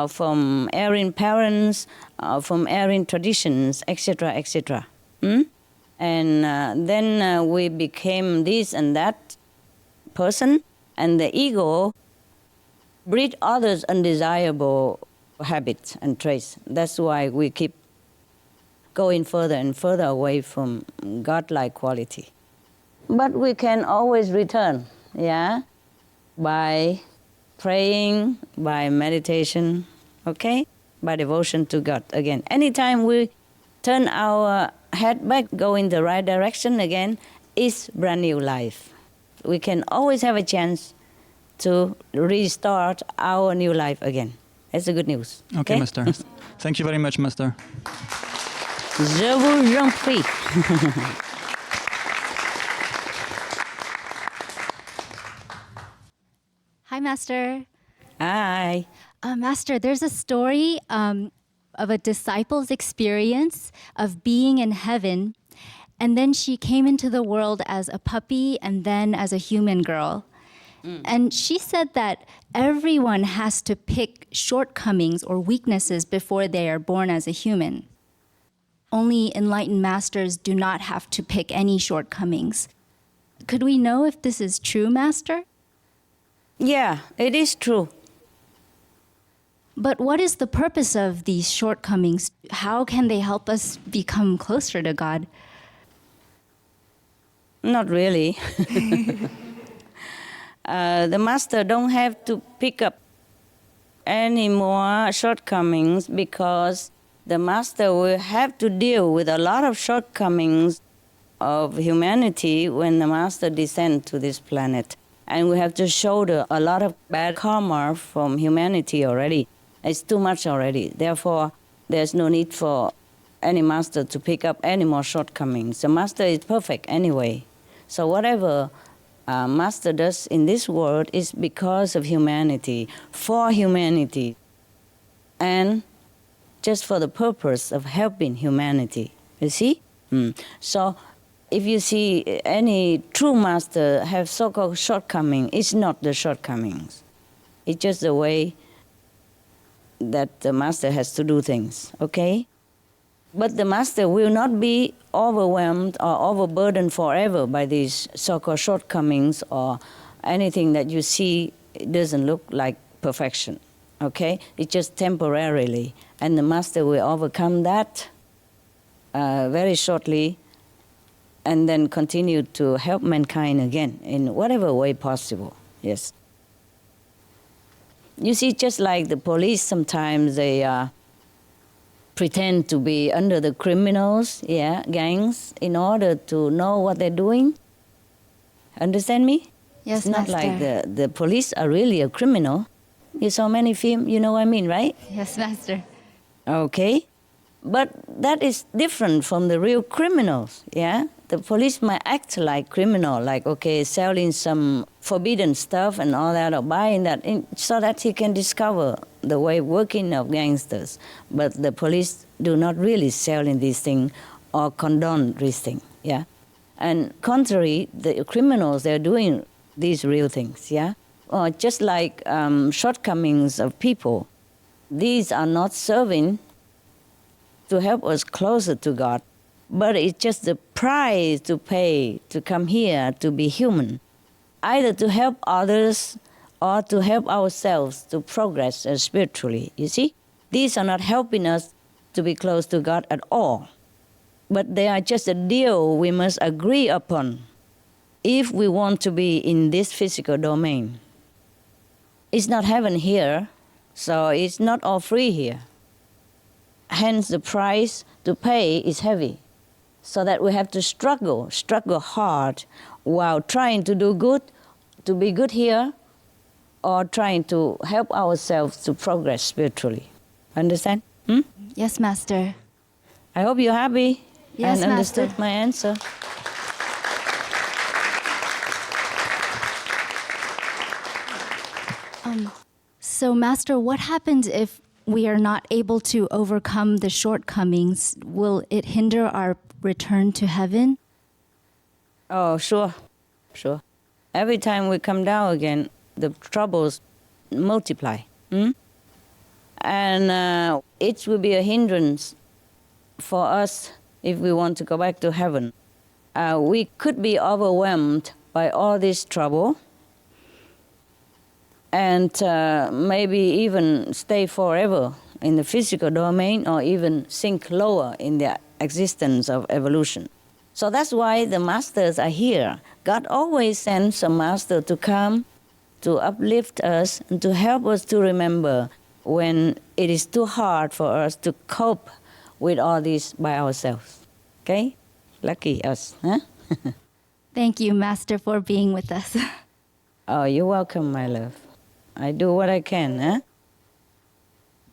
from erring parents, from erring traditions, etc., etc. And then we became this and that person, and the ego breed others undesirable habits and traits. That's why we keep going further and further away from godlike quality. But we can always return, yeah, by praying, by meditation, okay, by devotion to God again. Anytime we turn our head back, go in the right direction again, it's brand new life. We can always have a chance to restart our new life again. That's the good news. Okay, Master. Thank you very much, Master. Je vous en prie. Hi, Master. Hi. Master, there's a story of a disciple's experience of being in heaven, and then she came into the world as a puppy and then as a human girl. And she said that everyone has to pick shortcomings or weaknesses before they are born as a human. Only enlightened masters do not have to pick any shortcomings. Could we know if this is true, Master? Yeah, it is true. But what is the purpose of these shortcomings? How can they help us become closer to God? Not really. The master don't have to pick up any more shortcomings because the master will have to deal with a lot of shortcomings of humanity when the master descends to this planet. And we have to shoulder a lot of bad karma from humanity already. It's too much already. Therefore, there's no need for any master to pick up any more shortcomings. The master is perfect anyway. So whatever master does in this world is because of humanity, for humanity, and just for the purpose of helping humanity. You see? So if you see any true master have so-called shortcomings, it's not the shortcomings. It's just the way that the master has to do things, okay? But the master will not be overwhelmed or overburdened forever by these so-called shortcomings or anything that you see. It doesn't look like perfection, okay? It's just temporarily. And the master will overcome that very shortly and then continue to help mankind again in whatever way possible, yes. You see, just like the police, sometimes they pretend to be under the criminals, yeah, gangs, in order to know what they're doing. Understand me? Yes, it's not Master. like the police are really a criminal. You saw many films, you know what I mean, right? Yes, Master. Okay. But that is different from the real criminals, yeah? The police might act like criminal, like, okay, selling some forbidden stuff and all that, or buying that, so that he can discover the way working of gangsters. But the police do not really sell in these things or condone these things, yeah? And contrary, the criminals, they're doing these real things, yeah? Or just like shortcomings of people, these are not serving to help us closer to God, but it's just the price to pay to come here to be human, either to help others or to help ourselves to progress spiritually, you see? These are not helping us to be close to God at all, but they are just a deal we must agree upon if we want to be in this physical domain. It's not heaven here, so it's not all free here. Hence, the price to pay is heavy, so that we have to struggle hard while trying to do good, to be good here, or trying to help ourselves to progress spiritually. Understand? Yes, Master. I hope you're happy Yes, and understood Master. my answer. So, Master, what happens if we are not able to overcome the shortcomings, will it hinder our return to heaven? Oh, sure. Every time we come down again, the troubles multiply. And it will be a hindrance for us if we want to go back to heaven. We could be overwhelmed by all this trouble and maybe even stay forever in the physical domain or even sink lower in the existence of evolution. So that's why the masters are here. God always sends a master to come to uplift us and to help us to remember when it is too hard for us to cope with all this by ourselves. Okay? Lucky us, huh? Thank you, Master, for being with us. Oh, you're welcome, my love. I do what I can, huh?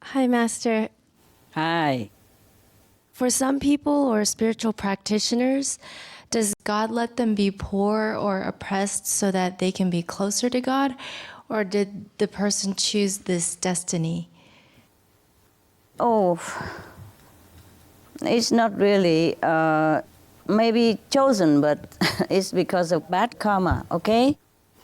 Hi, Master. Hi. For some people or spiritual practitioners, does God let them be poor or oppressed so that they can be closer to God? Or did the person choose this destiny? Oh, it's not really maybe chosen, but it's because of bad karma, okay?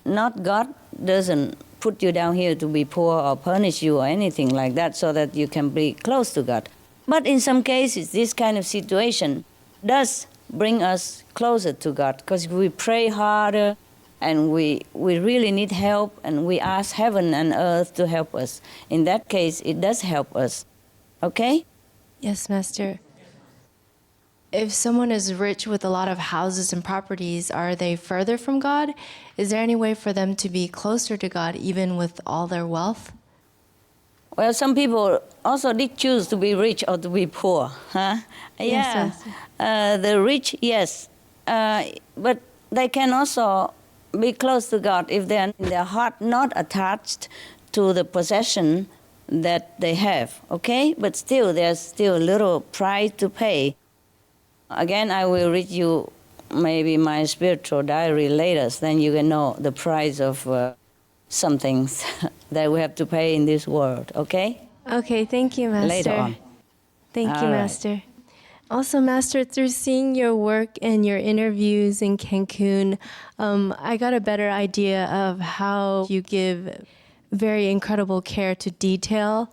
Not God doesn't put you down here to be poor or punish you or anything like that so that you can be close to God. But in some cases, this kind of situation does bring us closer to God because we pray harder and we really need help and we ask heaven and earth to help us. In that case, it does help us. Okay? Yes, Master. If someone is rich with a lot of houses and properties, are they further from God? Is there any way for them to be closer to God even with all their wealth? Well, some people also did choose to be rich or to be poor. Huh? Yeah. Yes, the rich, yes. But they can also be close to God if they're in their heart not attached to the possession that they have, okay? But still, there's still a little price to pay. Again, I will read you maybe my spiritual diary later, so then you can know the price of some things that we have to pay in this world, okay? Okay, thank you, Master. Later on. Thank All you, right. Master. Also, Master, through seeing your work and your interviews in Cancun, I got a better idea of how you give very incredible care to detail,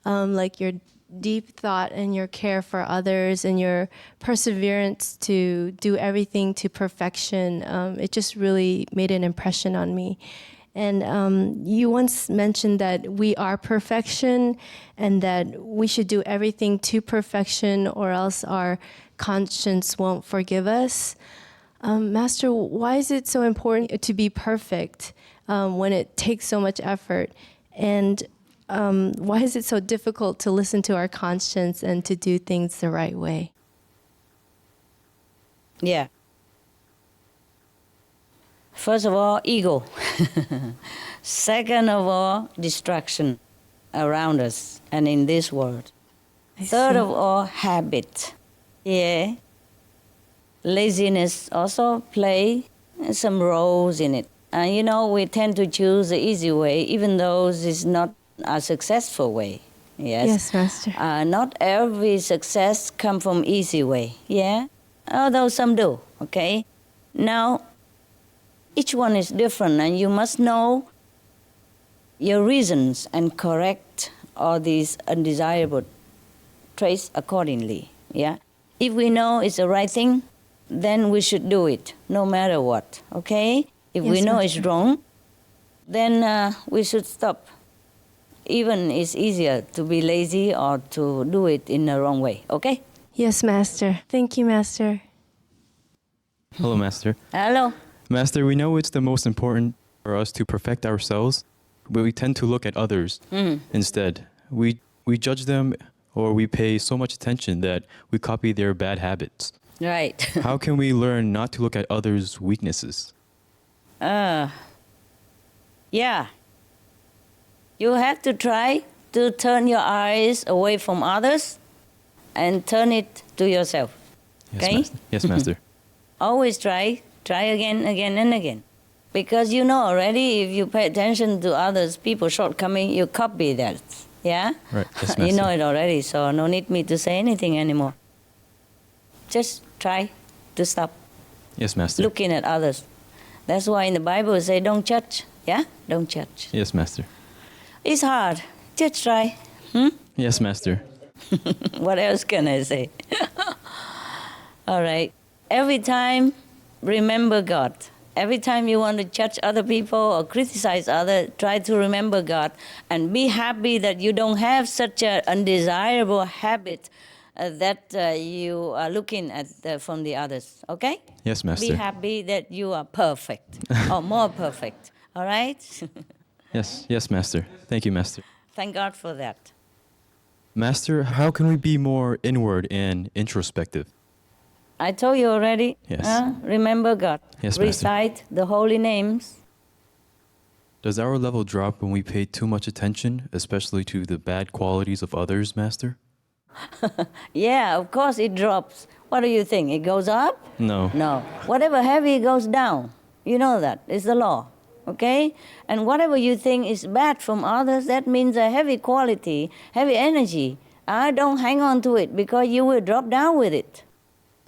like your deep thought and your care for others and your perseverance to do everything to perfection. It just really made an impression on me. And you once mentioned that we are perfection and that we should do everything to perfection or else our conscience won't forgive us. Master, why is it so important to be perfect when it takes so much effort? And why is it so difficult to listen to our conscience and to do things the right way? Yeah. First of all, ego. Second of all, distraction around us and in this world. Third of all, habit. Yeah. Laziness also play some roles in it. You know, we tend to choose the easy way, even though it's not a successful way. Yes, Yes, Master. Not every success comes from easy way. Yeah, although some do. Okay. Now, each one is different, and you must know your reasons and correct all these undesirable traits accordingly. Yeah. If we know it's the right thing, then we should do it, no matter what. Okay. If we Yes, know Master. it's wrong, then we should stop. Even it's easier to be lazy or to do it in the wrong way. Okay? Yes, Master. Thank you, Master. Hello, Master. Hello. Master, we know it's the most important for us to perfect ourselves, but we tend to look at others instead. We judge them or we pay so much attention that we copy their bad habits. Right. How can we learn not to look at others' weaknesses? Yeah. You have to try to turn your eyes away from others and turn it to yourself. Yes, Okay? Master. Yes, Master. Always try again and again. Because you know already if you pay attention to others, people's shortcoming, you copy that. Yeah? Right. Yes, You know Master. it already, so no need me to say anything anymore. Just try to stop Yes, Master. looking at others. That's why in the Bible it says don't judge. Yeah? Don't judge. Yes, Master. It's hard. Just try. Yes, Master. What else can I say? All right. Every time, remember God. Every time you want to judge other people or criticize others, try to remember God and be happy that you don't have such an undesirable habit that you are looking at from the others. Okay? Yes, Be Master. happy that you are perfect or more perfect. All right? Yes, yes, Master. Thank you, Master. Thank God for that. Master, how can we be more inward and introspective? I told you already. Yes. Remember God. Yes, Master. Recite the holy names. Does our level drop when we pay too much attention, especially to the bad qualities of others, Master? Yeah, of course it drops. What do you think? It goes up? No. No. Whatever heavy goes down. You know that. It's the law. Okay? And whatever you think is bad from others, that means a heavy quality, heavy energy. Don't hang on to it because you will drop down with it.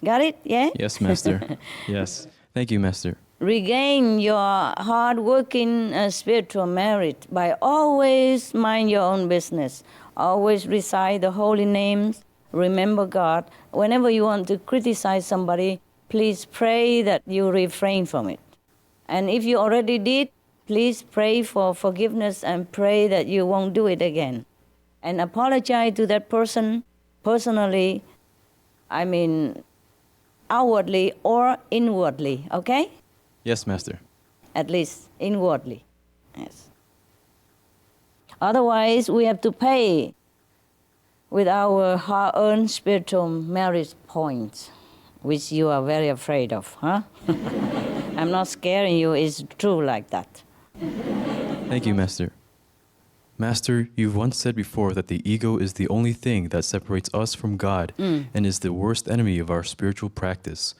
Got it? Yeah? Yes, Master. Yes. Thank you, Master. Regain your hard-working spiritual merit by always mind your own business. Always recite the holy names. Remember God. Whenever you want to criticize somebody, please pray that you refrain from it. And if you already did, please pray for forgiveness and pray that you won't do it again. And apologize to that person personally, outwardly or inwardly, okay? Yes, Master. At least inwardly, yes. Otherwise, we have to pay with our hard-earned spiritual merit points, which you are very afraid of, huh? I'm not scaring you, it's true like that. Thank you, Master. Master, you've once said before that the ego is the only thing that separates us from God and is the worst enemy of our spiritual practice.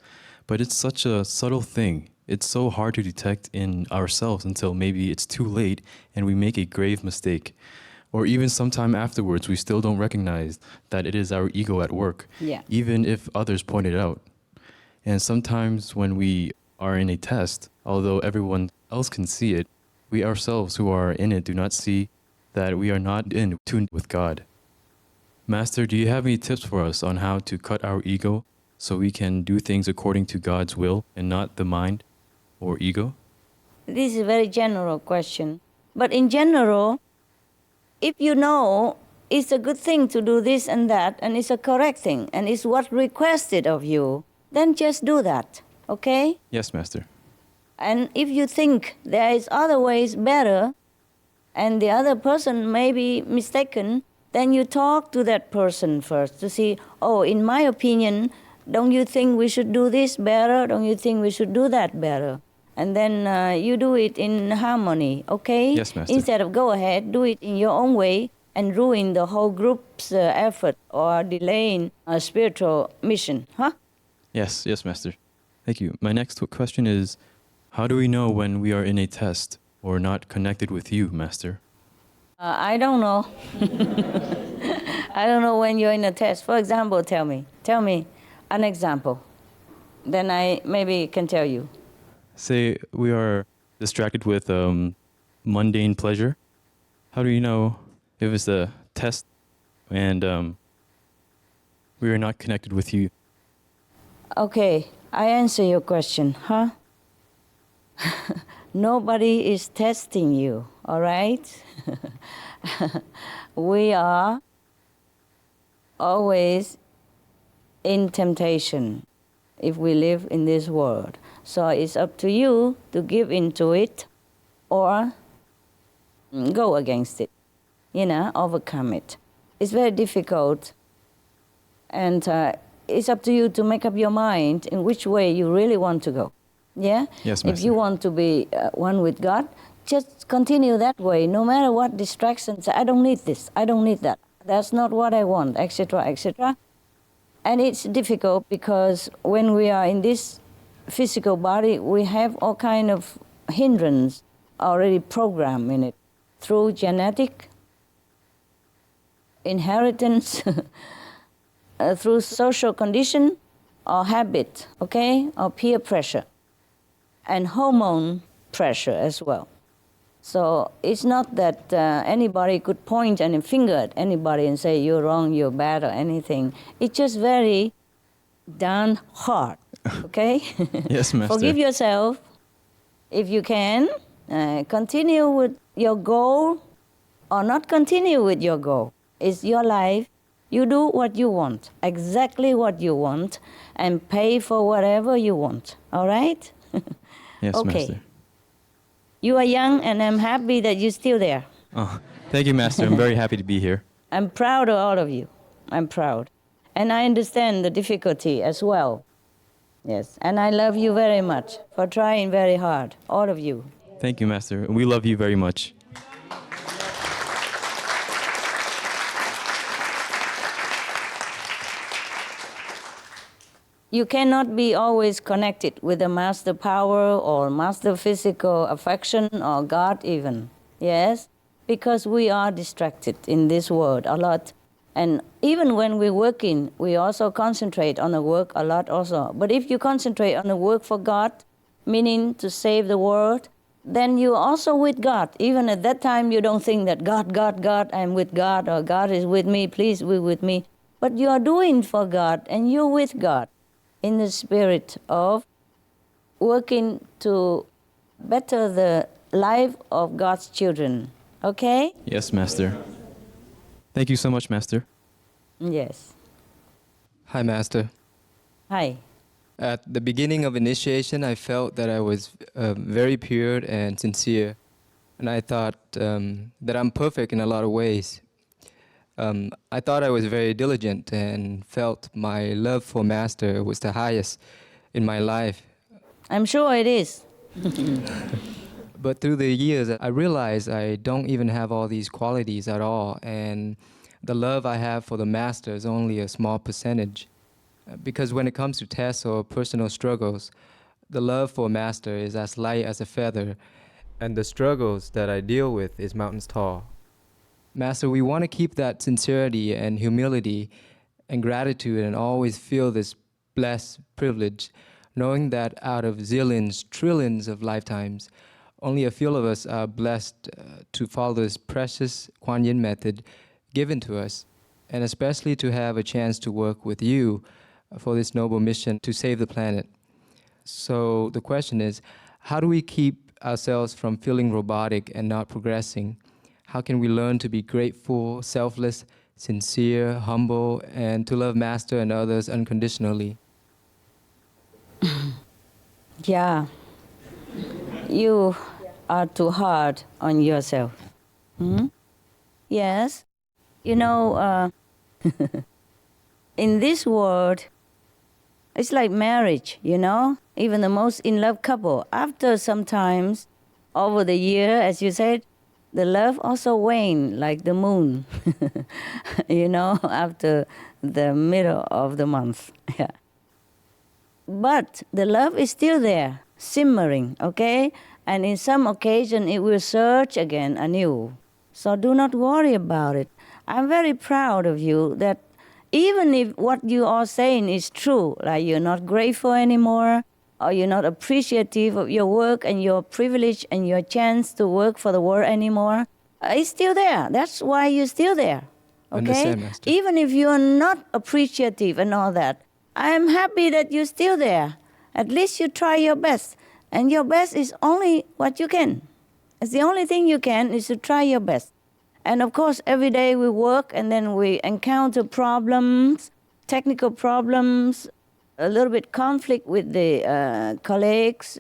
But it's such a subtle thing. It's so hard to detect in ourselves until maybe it's too late and we make a grave mistake. Or even sometime afterwards, we still don't recognize that it is our ego at work, even if others point it out. And sometimes when we are in a test, although everyone else can see it, we ourselves who are in it do not see that we are not in tune with God. Master, do you have any tips for us on how to cut our ego so we can do things according to God's will and not the mind or ego? This is a very general question. But in general, if you know it's a good thing to do this and that, and it's a correct thing, and it's what requested of you, then just do that, okay? Yes, Master. And if you think there is other ways better, and the other person may be mistaken, then you talk to that person first to see, oh, in my opinion, don't you think we should do this better? Don't you think we should do that better? And then you do it in harmony, okay? Yes, Master. Instead of go ahead, do it in your own way and ruin the whole group's effort or delaying a spiritual mission, huh? Yes, yes, Master. Thank you. My next question is, how do we know when we are in a test or not connected with you, Master? I don't know. I don't know when you're in a test. For example, tell me an example. Then I maybe can tell you. Say we are distracted with mundane pleasure. How do you know if it's a test and we are not connected with you? Okay, I answer your question, huh? Nobody is testing you, all right? We are always in temptation if we live in this world. So it's up to you to give into it or go against it, overcome it. It's very difficult, and it's up to you to make up your mind in which way you really want to go. Yeah? Yes, Master. If you want to be one with God, just continue that way, no matter what distractions. I don't need this, I don't need that. That's not what I want, etc., etc. And it's difficult because when we are in this physical body, we have all kind of hindrance already programmed in it through genetic, inheritance, through social condition or habit, okay, or peer pressure, and hormone pressure as well. So it's not that anybody could point any finger at anybody and say you're wrong, you're bad, or anything. It's just very darn hard, okay? Yes, Master. Forgive yourself if you can. Continue with your goal or not continue with your goal. It's your life. You do what you want, exactly what you want, and pay for whatever you want, all right? Yes, Okay. Master. You are young, and I'm happy that you're still there. Oh, thank you, Master. I'm very happy to be here. I'm proud of all of you. I'm proud. And I understand the difficulty as well. Yes, and I love you very much for trying very hard, all of you. Thank you, Master. We love you very much. You cannot be always connected with the master power or master physical affection or God even. Yes? Because we are distracted in this world a lot. And even when we're working, we also concentrate on the work a lot also. But if you concentrate on the work for God, meaning to save the world, then you're also with God. Even at that time, you don't think that God, I'm with God, or God is with me, please be with me. But you are doing for God, and you're with God in the spirit of working to better the life of God's children. Okay? Yes, Master. Thank you so much, Master. Yes. Hi, Master. Hi. At the beginning of initiation, I felt that I was very pure and sincere. And I thought that I'm perfect in a lot of ways. I thought I was very diligent and felt my love for Master was the highest in my life. I'm sure it is. But through the years, I realized I don't even have all these qualities at all. And the love I have for the Master is only a small percentage. Because when it comes to tests or personal struggles, the love for Master is as light as a feather, and the struggles that I deal with is mountains tall. Master, we want to keep that sincerity and humility and gratitude and always feel this blessed privilege, knowing that out of zillions, trillions of lifetimes, only a few of us are blessed to follow this precious Kuan Yin method given to us, and especially to have a chance to work with you for this noble mission to save the planet. So the question is, how do we keep ourselves from feeling robotic and not progressing? How can we learn to be grateful, selfless, sincere, humble, and to love Master and others unconditionally? Yeah. You are too hard on yourself. Hmm? Yes. You know, in this world, it's like marriage, you know? Even the most in-love couple, after sometimes, over the year, as you said, the love also wane like the moon, you know, after the middle of the month. Yeah. But the love is still there, simmering, okay? And in some occasion, it will surge again anew. So do not worry about it. I'm very proud of you that even if what you are saying is true, like you're not grateful anymore, or you're not appreciative of your work and your privilege and your chance to work for the world anymore, it's still there. That's why you're still there, okay? Understand, Master. Even if you're not appreciative and all that, I'm happy that you're still there. At least you try your best. And your best is only what you can. It's the only thing you can is to try your best. And of course, every day we work and then we encounter problems, technical problems, a little bit conflict with the colleagues,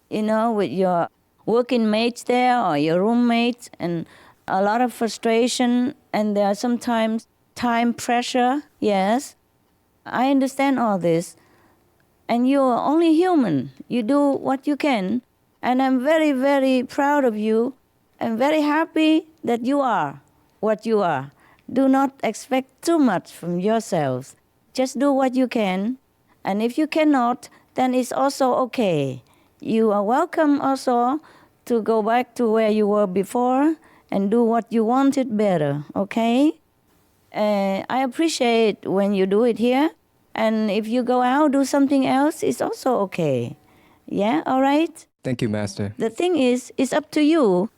you know, with your working mates there or your roommates, and a lot of frustration, and there are sometimes time pressure, yes. I understand all this. And you're only human. You do what you can. And I'm very, very proud of you and very happy that you are what you are. Do not expect too much from yourselves. Just do what you can. And if you cannot, then it's also okay. You are welcome also to go back to where you were before and do what you wanted better, okay? I appreciate when you do it here. And if you go out, do something else, it's also okay. Yeah, all right? Thank you, Master. The thing is, it's up to you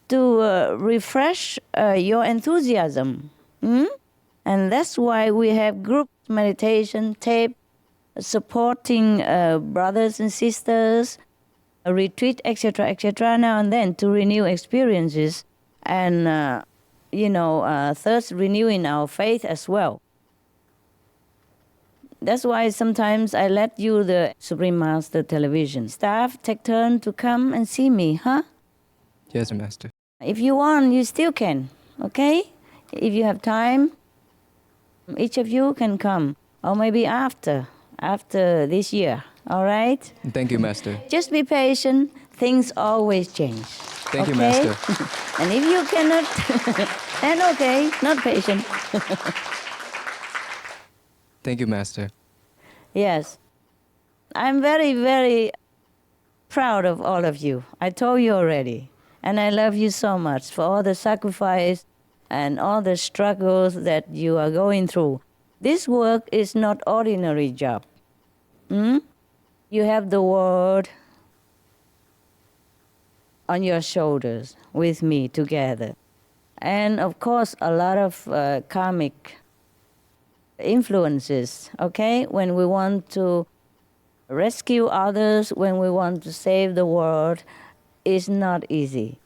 to refresh your enthusiasm. And that's why we have group meditation tape, supporting brothers and sisters, a retreat, etc., now and then to renew experiences and, thus renewing our faith as well. That's why sometimes I let you, the Supreme Master Television staff, take turn to come and see me, huh? Yes, Master. If you want, you still can, okay? If you have time, each of you can come, or maybe after this year, all right? Thank you, Master. Just be patient. Things always change. Thank you, okay? Master. And if you cannot, then okay, not patient. Thank you, Master. Yes. I'm very, very proud of all of you. I told you already. And I love you so much for all the sacrifice and all the struggles that you are going through. This work is not ordinary job. You have the world on your shoulders with me together. And of course, a lot of karmic influences, okay? When we want to rescue others, when we want to save the world, it's not easy.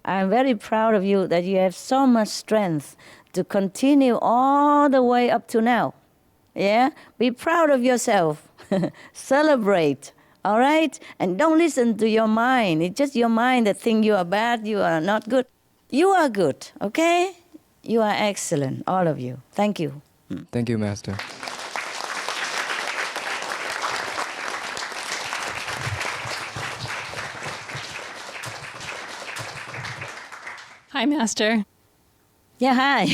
I'm very proud of you that you have so much strength to continue all the way up to now. Yeah? Be proud of yourself. Celebrate, all right? And don't listen to your mind. It's just your mind that thinks you are bad, you are not good. You are good, okay? You are excellent, all of you. Thank you. Thank you, Master. Hi, Master. Yeah, hi.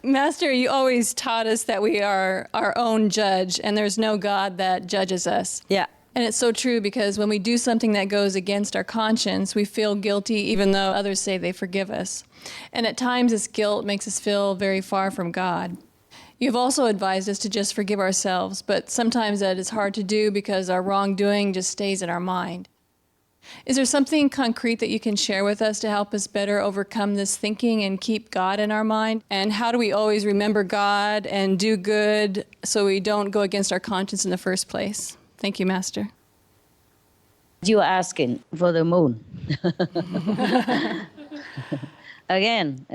Master, you always taught us that we are our own judge and there's no God that judges us. Yeah. And it's so true because when we do something that goes against our conscience, we feel guilty even though others say they forgive us. And at times this guilt makes us feel very far from God. You've also advised us to just forgive ourselves, but sometimes that is hard to do because our wrongdoing just stays in our mind. Is there something concrete that you can share with us to help us better overcome this thinking and keep God in our mind? And how do we always remember God and do good so we don't go against our conscience in the first place? Thank you, Master. You are asking for the moon. Again.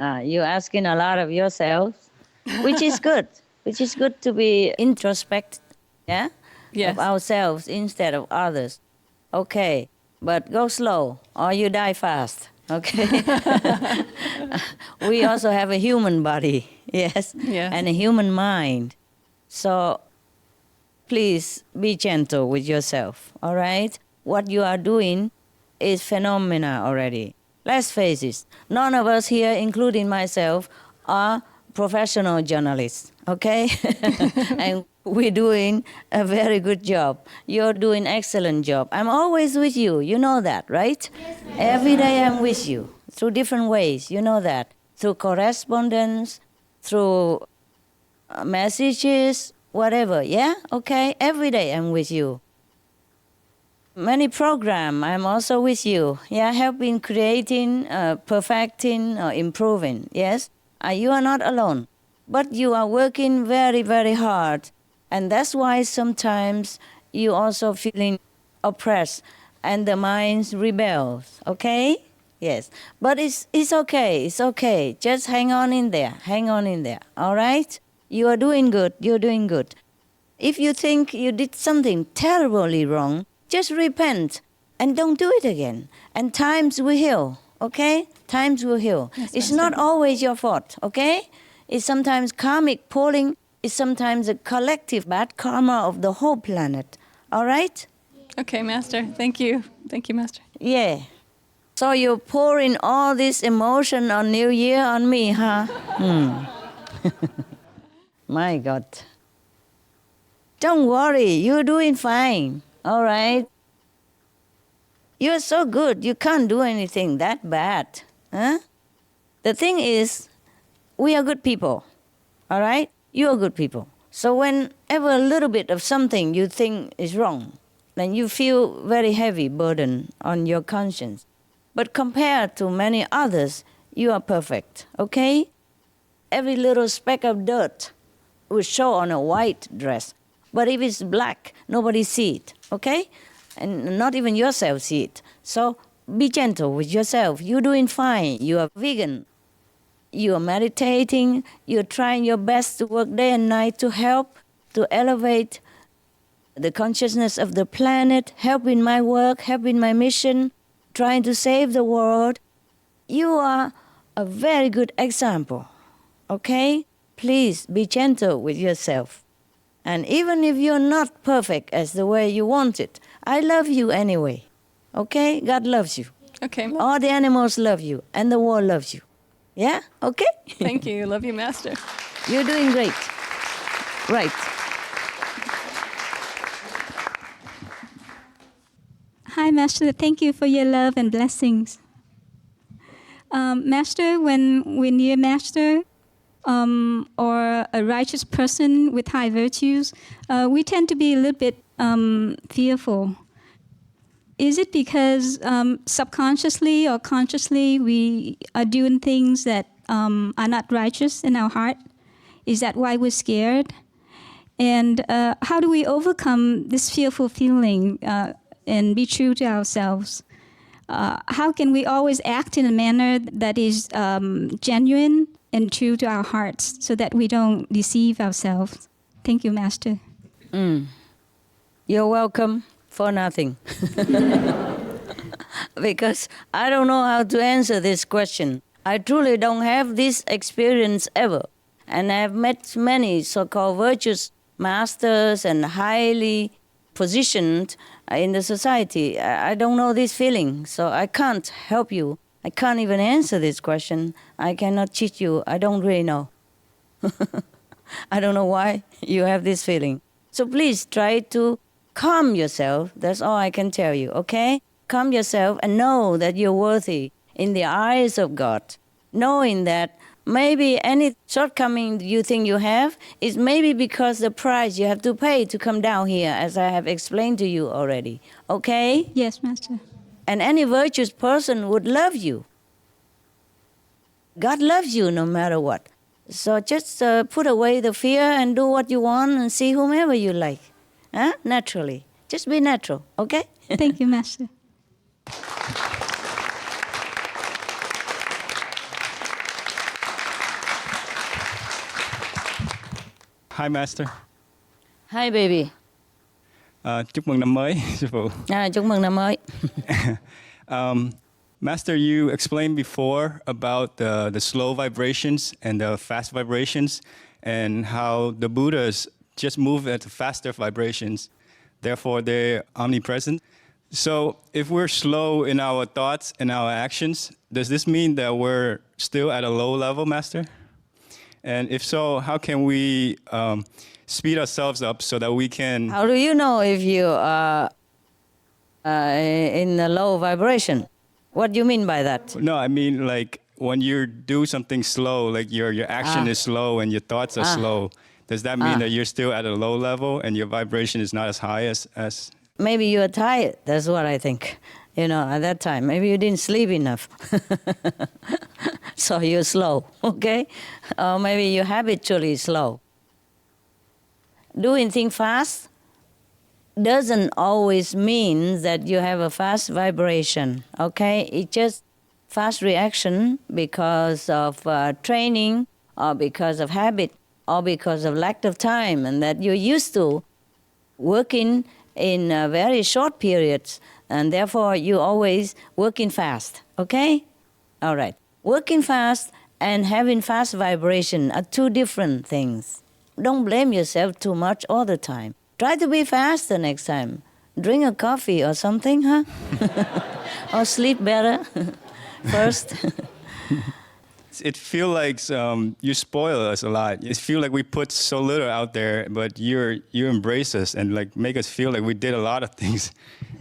You're asking a lot of yourself, which is good. Which is good to be introspective, yeah? Yes. Of ourselves instead of others. Okay, but go slow or you die fast, okay? We also have a human body, yes? Yeah. And a human mind. So please be gentle with yourself, all right? What you are doing is phenomena already. Let's face it, none of us here, including myself, are professional journalists, okay? And we're doing a very good job. You're doing an excellent job. I'm always with you. You know that, right? Yes, ma'am. Every day I'm with you through different ways. You know that. Through correspondence, through messages, whatever. Yeah? Okay? Every day I'm with you. Many programs, I'm also with you. Yeah, helping creating, perfecting, or improving. Yes? You are not alone. But you are working very, very hard. And that's why sometimes you also feeling oppressed and the mind rebels, okay? Yes, but it's okay, it's okay. Just hang on in there, all right? You are doing good, you're doing good. If you think you did something terribly wrong, just repent and don't do it again. And times will heal, okay? Times will heal. Yes, it's Master. not always your fault, okay? It's sometimes karmic pulling. It's sometimes a collective bad karma of the whole planet. All right? Okay, Master. Thank you. Thank you, Master. Yeah. So you're pouring all this emotion on New Year on me, huh? My God. Don't worry. You're doing fine. All right? You're so good. You can't do anything that bad. Huh? The thing is, we are good people, all right? You are good people. So whenever a little bit of something you think is wrong, then you feel very heavy burden on your conscience. But compared to many others, you are perfect, okay? Every little speck of dirt will show on a white dress. But if it's black, nobody see it, okay? And not even yourself see it. So be gentle with yourself. You're doing fine. You are vegan. You are meditating. You're trying your best to work day and night to help, to elevate the consciousness of the planet, help in my work, help in my mission, trying to save the world. You are a very good example, okay? Please be gentle with yourself. And even if you're not perfect as the way you want it, I love you anyway, okay? God loves you. Okay. All the animals love you, and the world loves you. Yeah? Okay? Thank you. Love you, Master. You're doing great. Right. Hi, Master. Thank you for your love and blessings. Master, when you're Master or a righteous person with high virtues, we tend to be a little bit fearful. Is it because subconsciously or consciously we are doing things that are not righteous in our heart? Is that why we're scared? And how do we overcome this fearful feeling and be true to ourselves? How can we always act in a manner that is genuine and true to our hearts so that we don't deceive ourselves? Thank you, Master. You're welcome for nothing. Because I don't know how to answer this question. I truly don't have this experience ever. And I've met many so-called virtuous masters and highly positioned in the society. I don't know this feeling, so I can't help you. I can't even answer this question. I cannot teach you. I don't really know. I don't know why you have this feeling. So please try to calm yourself. That's all I can tell you, okay? Calm yourself and know that you're worthy in the eyes of God. Knowing that maybe any shortcoming you think you have is maybe because the price you have to pay to come down here, as I have explained to you already. Okay? Yes, Master. And any virtuous person would love you. God loves you no matter what. So just put away the fear and do what you want and see whomever you like. Huh? Naturally. Just be natural, okay? Thank you, Master. Hi, Master. Hi, baby. Chúc mừng năm mới, sư phụ. Chúc mừng năm mới. Master, you explained before about the slow vibrations and the fast vibrations and how the Buddhas just move at the faster vibrations. Therefore, they're omnipresent. So if we're slow in our thoughts and our actions, does this mean that we're still at a low level, Master? And if so, how can we speed ourselves up so that we can... How do you know if you are in a low vibration? What do you mean by that? No, I mean like when you do something slow, like your action is slow and your thoughts are slow, does that mean that you're still at a low level and your vibration is not as high as... Maybe you are tired, that's what I think. You know, at that time, maybe you didn't sleep enough. So you're slow, okay? Or maybe you're habitually slow. Doing things fast doesn't always mean that you have a fast vibration, okay? It's just fast reaction because of training or because of habit or because of lack of time, and that you're used to working in very short periods, and therefore you're always working fast, okay? All right. Working fast and having fast vibration are two different things. Don't blame yourself too much all the time. Try to be faster next time. Drink a coffee or something, huh? Or sleep better first. It feels like you spoil us a lot. It feels like we put so little out there, but you embrace us and like make us feel like we did a lot of things.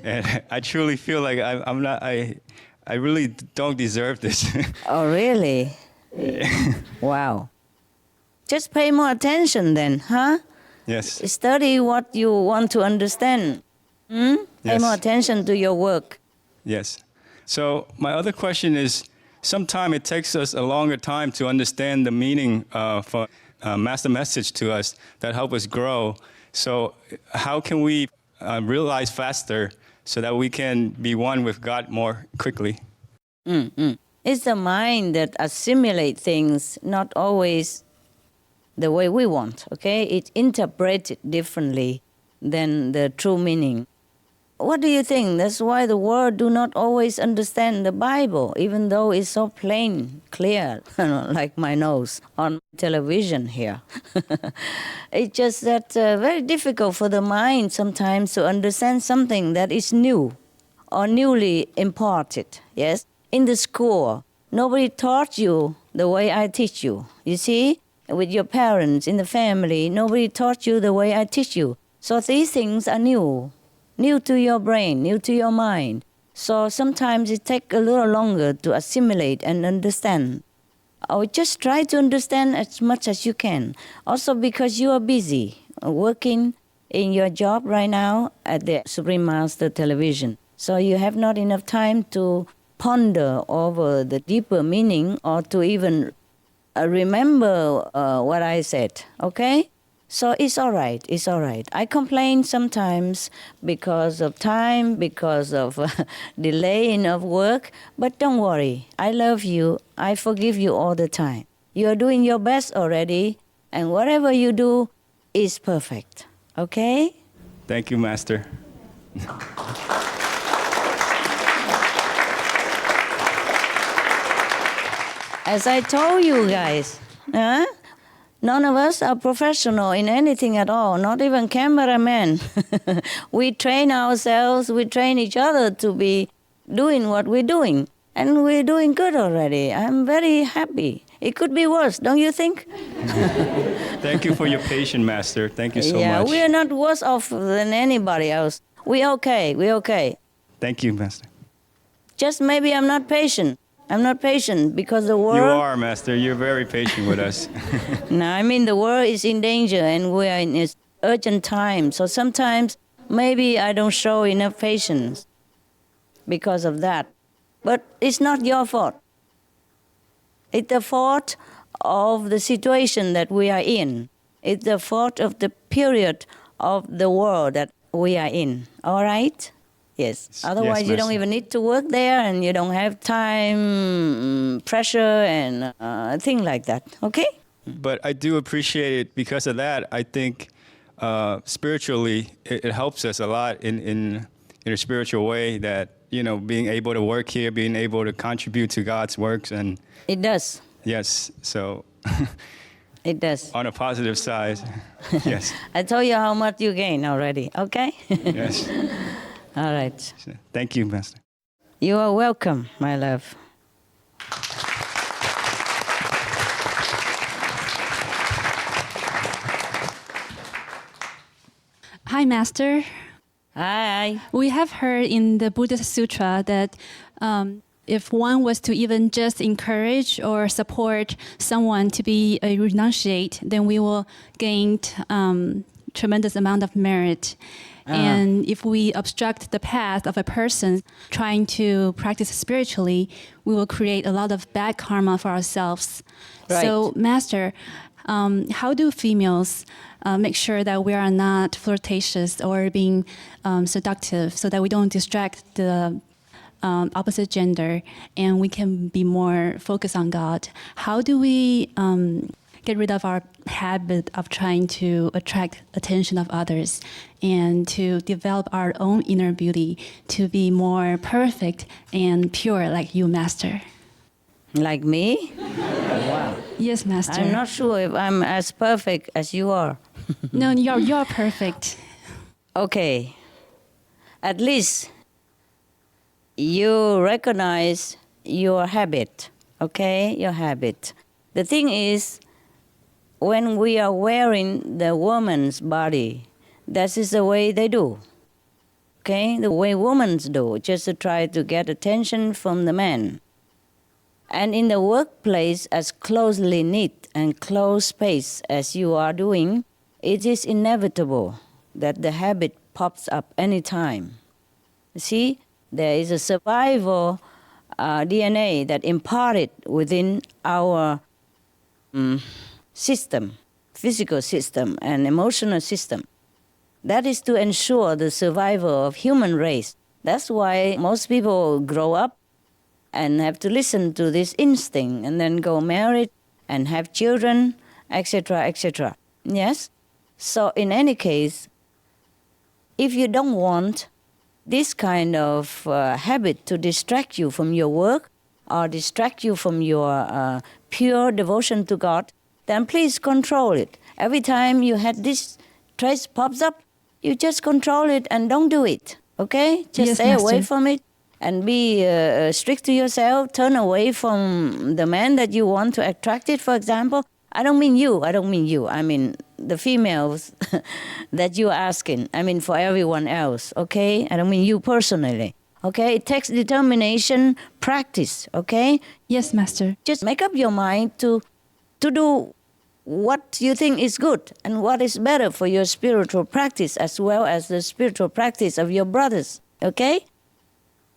And I truly feel like I really don't deserve this. Oh, really? Wow. Just pay more attention then, huh? Yes. Study what you want to understand. Pay Yes. more attention to your work. Yes. So my other question is, sometimes it takes us a longer time to understand the meaning for Master message to us that help us grow. So how can we realize faster so that we can be one with God more quickly? It's the mind that assimilates things, not always the way we want, okay? It interprets it differently than the true meaning. What do you think? That's why the world do not always understand the Bible, even though it's so plain, clear, like my nose on television here. It's just that very difficult for the mind sometimes to understand something that is new or newly imparted, yes? In the school, nobody taught you the way I teach you. You see, with your parents, in the family, nobody taught you the way I teach you. So these things are new to your brain, new to your mind. So sometimes it takes a little longer to assimilate and understand. Or just try to understand as much as you can. Also because you are busy working in your job right now at the Supreme Master Television. So you have not enough time to ponder over the deeper meaning or to even remember what I said, okay? So it's all right, it's all right. I complain sometimes because of time, because of delaying of work, but don't worry. I love you. I forgive you all the time. You are doing your best already, and whatever you do is perfect, okay? Thank you, Master. As I told you guys, none of us are professional in anything at all, not even cameramen. We train ourselves, we train each other to be doing what we're doing. And we're doing good already. I'm very happy. It could be worse, don't you think? Thank you for your patience, Master. Thank you so much. Yeah, we're not worse off than anybody else. We're okay, we're okay. Thank you, Master. Just maybe I'm not patient. I'm not patient because the world... You are, Master. You're very patient with us. No, I mean the world is in danger and we are in this urgent time. So sometimes maybe I don't show enough patience because of that. But it's not your fault. It's the fault of the situation that we are in. It's the fault of the period of the world that we are in. All right? Yes. Otherwise, yes, you don't Master. even need to work there and you don't have time, pressure, and things like that. Okay? But I do appreciate it because of that. I think spiritually, it helps us a lot in a spiritual way that, you know, being able to work here, being able to contribute to God's works. And It does. yes, so It does. on a positive side, yes. I told you how much you gain already, okay? Yes. All right. Thank you, Master. You are welcome, my love. Hi, Master. Hi. We have heard in the Buddhist Sutra that if one was to even just encourage or support someone to be a renunciate, then we will gain tremendous amount of merit. And if we obstruct the path of a person trying to practice spiritually, we will create a lot of bad karma for ourselves. Right. So, Master, how do females make sure that we are not flirtatious or being seductive so that we don't distract the opposite gender and we can be more focused on God? How do we get rid of our habit of trying to attract attention of others and to develop our own inner beauty to be more perfect and pure like you, Master? Like me? Wow. Yes, Master. I'm not sure if I'm as perfect as you are. No, you're perfect. Okay. At least you recognize your habit, okay? Your habit. The thing is, when we are wearing the woman's body, that is the way they do, okay? The way women do, just to try to get attention from the man. And in the workplace, as closely knit and close space as you are doing, it is inevitable that the habit pops up anytime. See, there is a survival DNA that imparted within our system, physical system and emotional system. That is to ensure the survival of human race. That's why most people grow up and have to listen to this instinct and then go married and have children, etc., etc. Yes? So in any case, if you don't want this kind of habit to distract you from your work or distract you from your pure devotion to God, then please control it. Every time you had this trace pops up, you just control it and don't do it, okay? Just Yes, stay away Master. from it and be strict to yourself. Turn away from the man that you want to attract it, for example. I don't mean you. I mean the females that you're asking. I mean for everyone else, okay? I don't mean you personally, okay? It takes determination, practice, okay? Yes, Master. Just make up your mind to do what you think is good and what is better for your spiritual practice as well as the spiritual practice of your brothers, okay?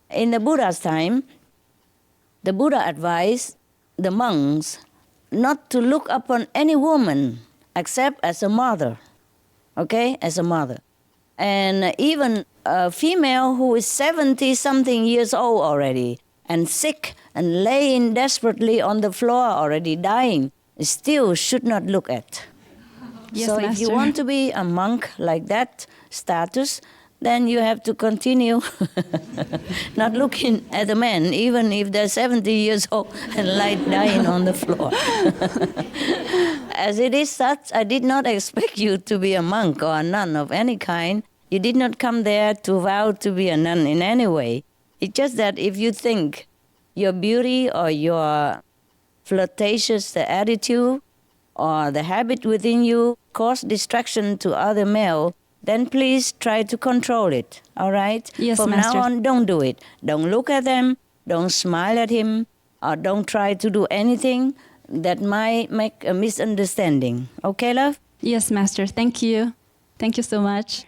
In the Buddha's time, the Buddha advised the monks not to look upon any woman except as a mother, okay, as a mother. And even a female who is 70-something years old already and sick and laying desperately on the floor already dying, still should not look at. Yes, So if you Master. want to be a monk like that status, then you have to continue not looking at the men, even if they're 70 years old and dying on the floor. As it is such, I did not expect you to be a monk or a nun of any kind. You did not come there to vow to be a nun in any way. It's just that if you think your beauty or your flirtatious attitude or the habit within you cause distraction to other male, then please try to control it, all right? Yes, From Master. now on, don't do it. Don't look at them, don't smile at him, or don't try to do anything that might make a misunderstanding. Okay, love? Yes, Master. Thank you. Thank you so much.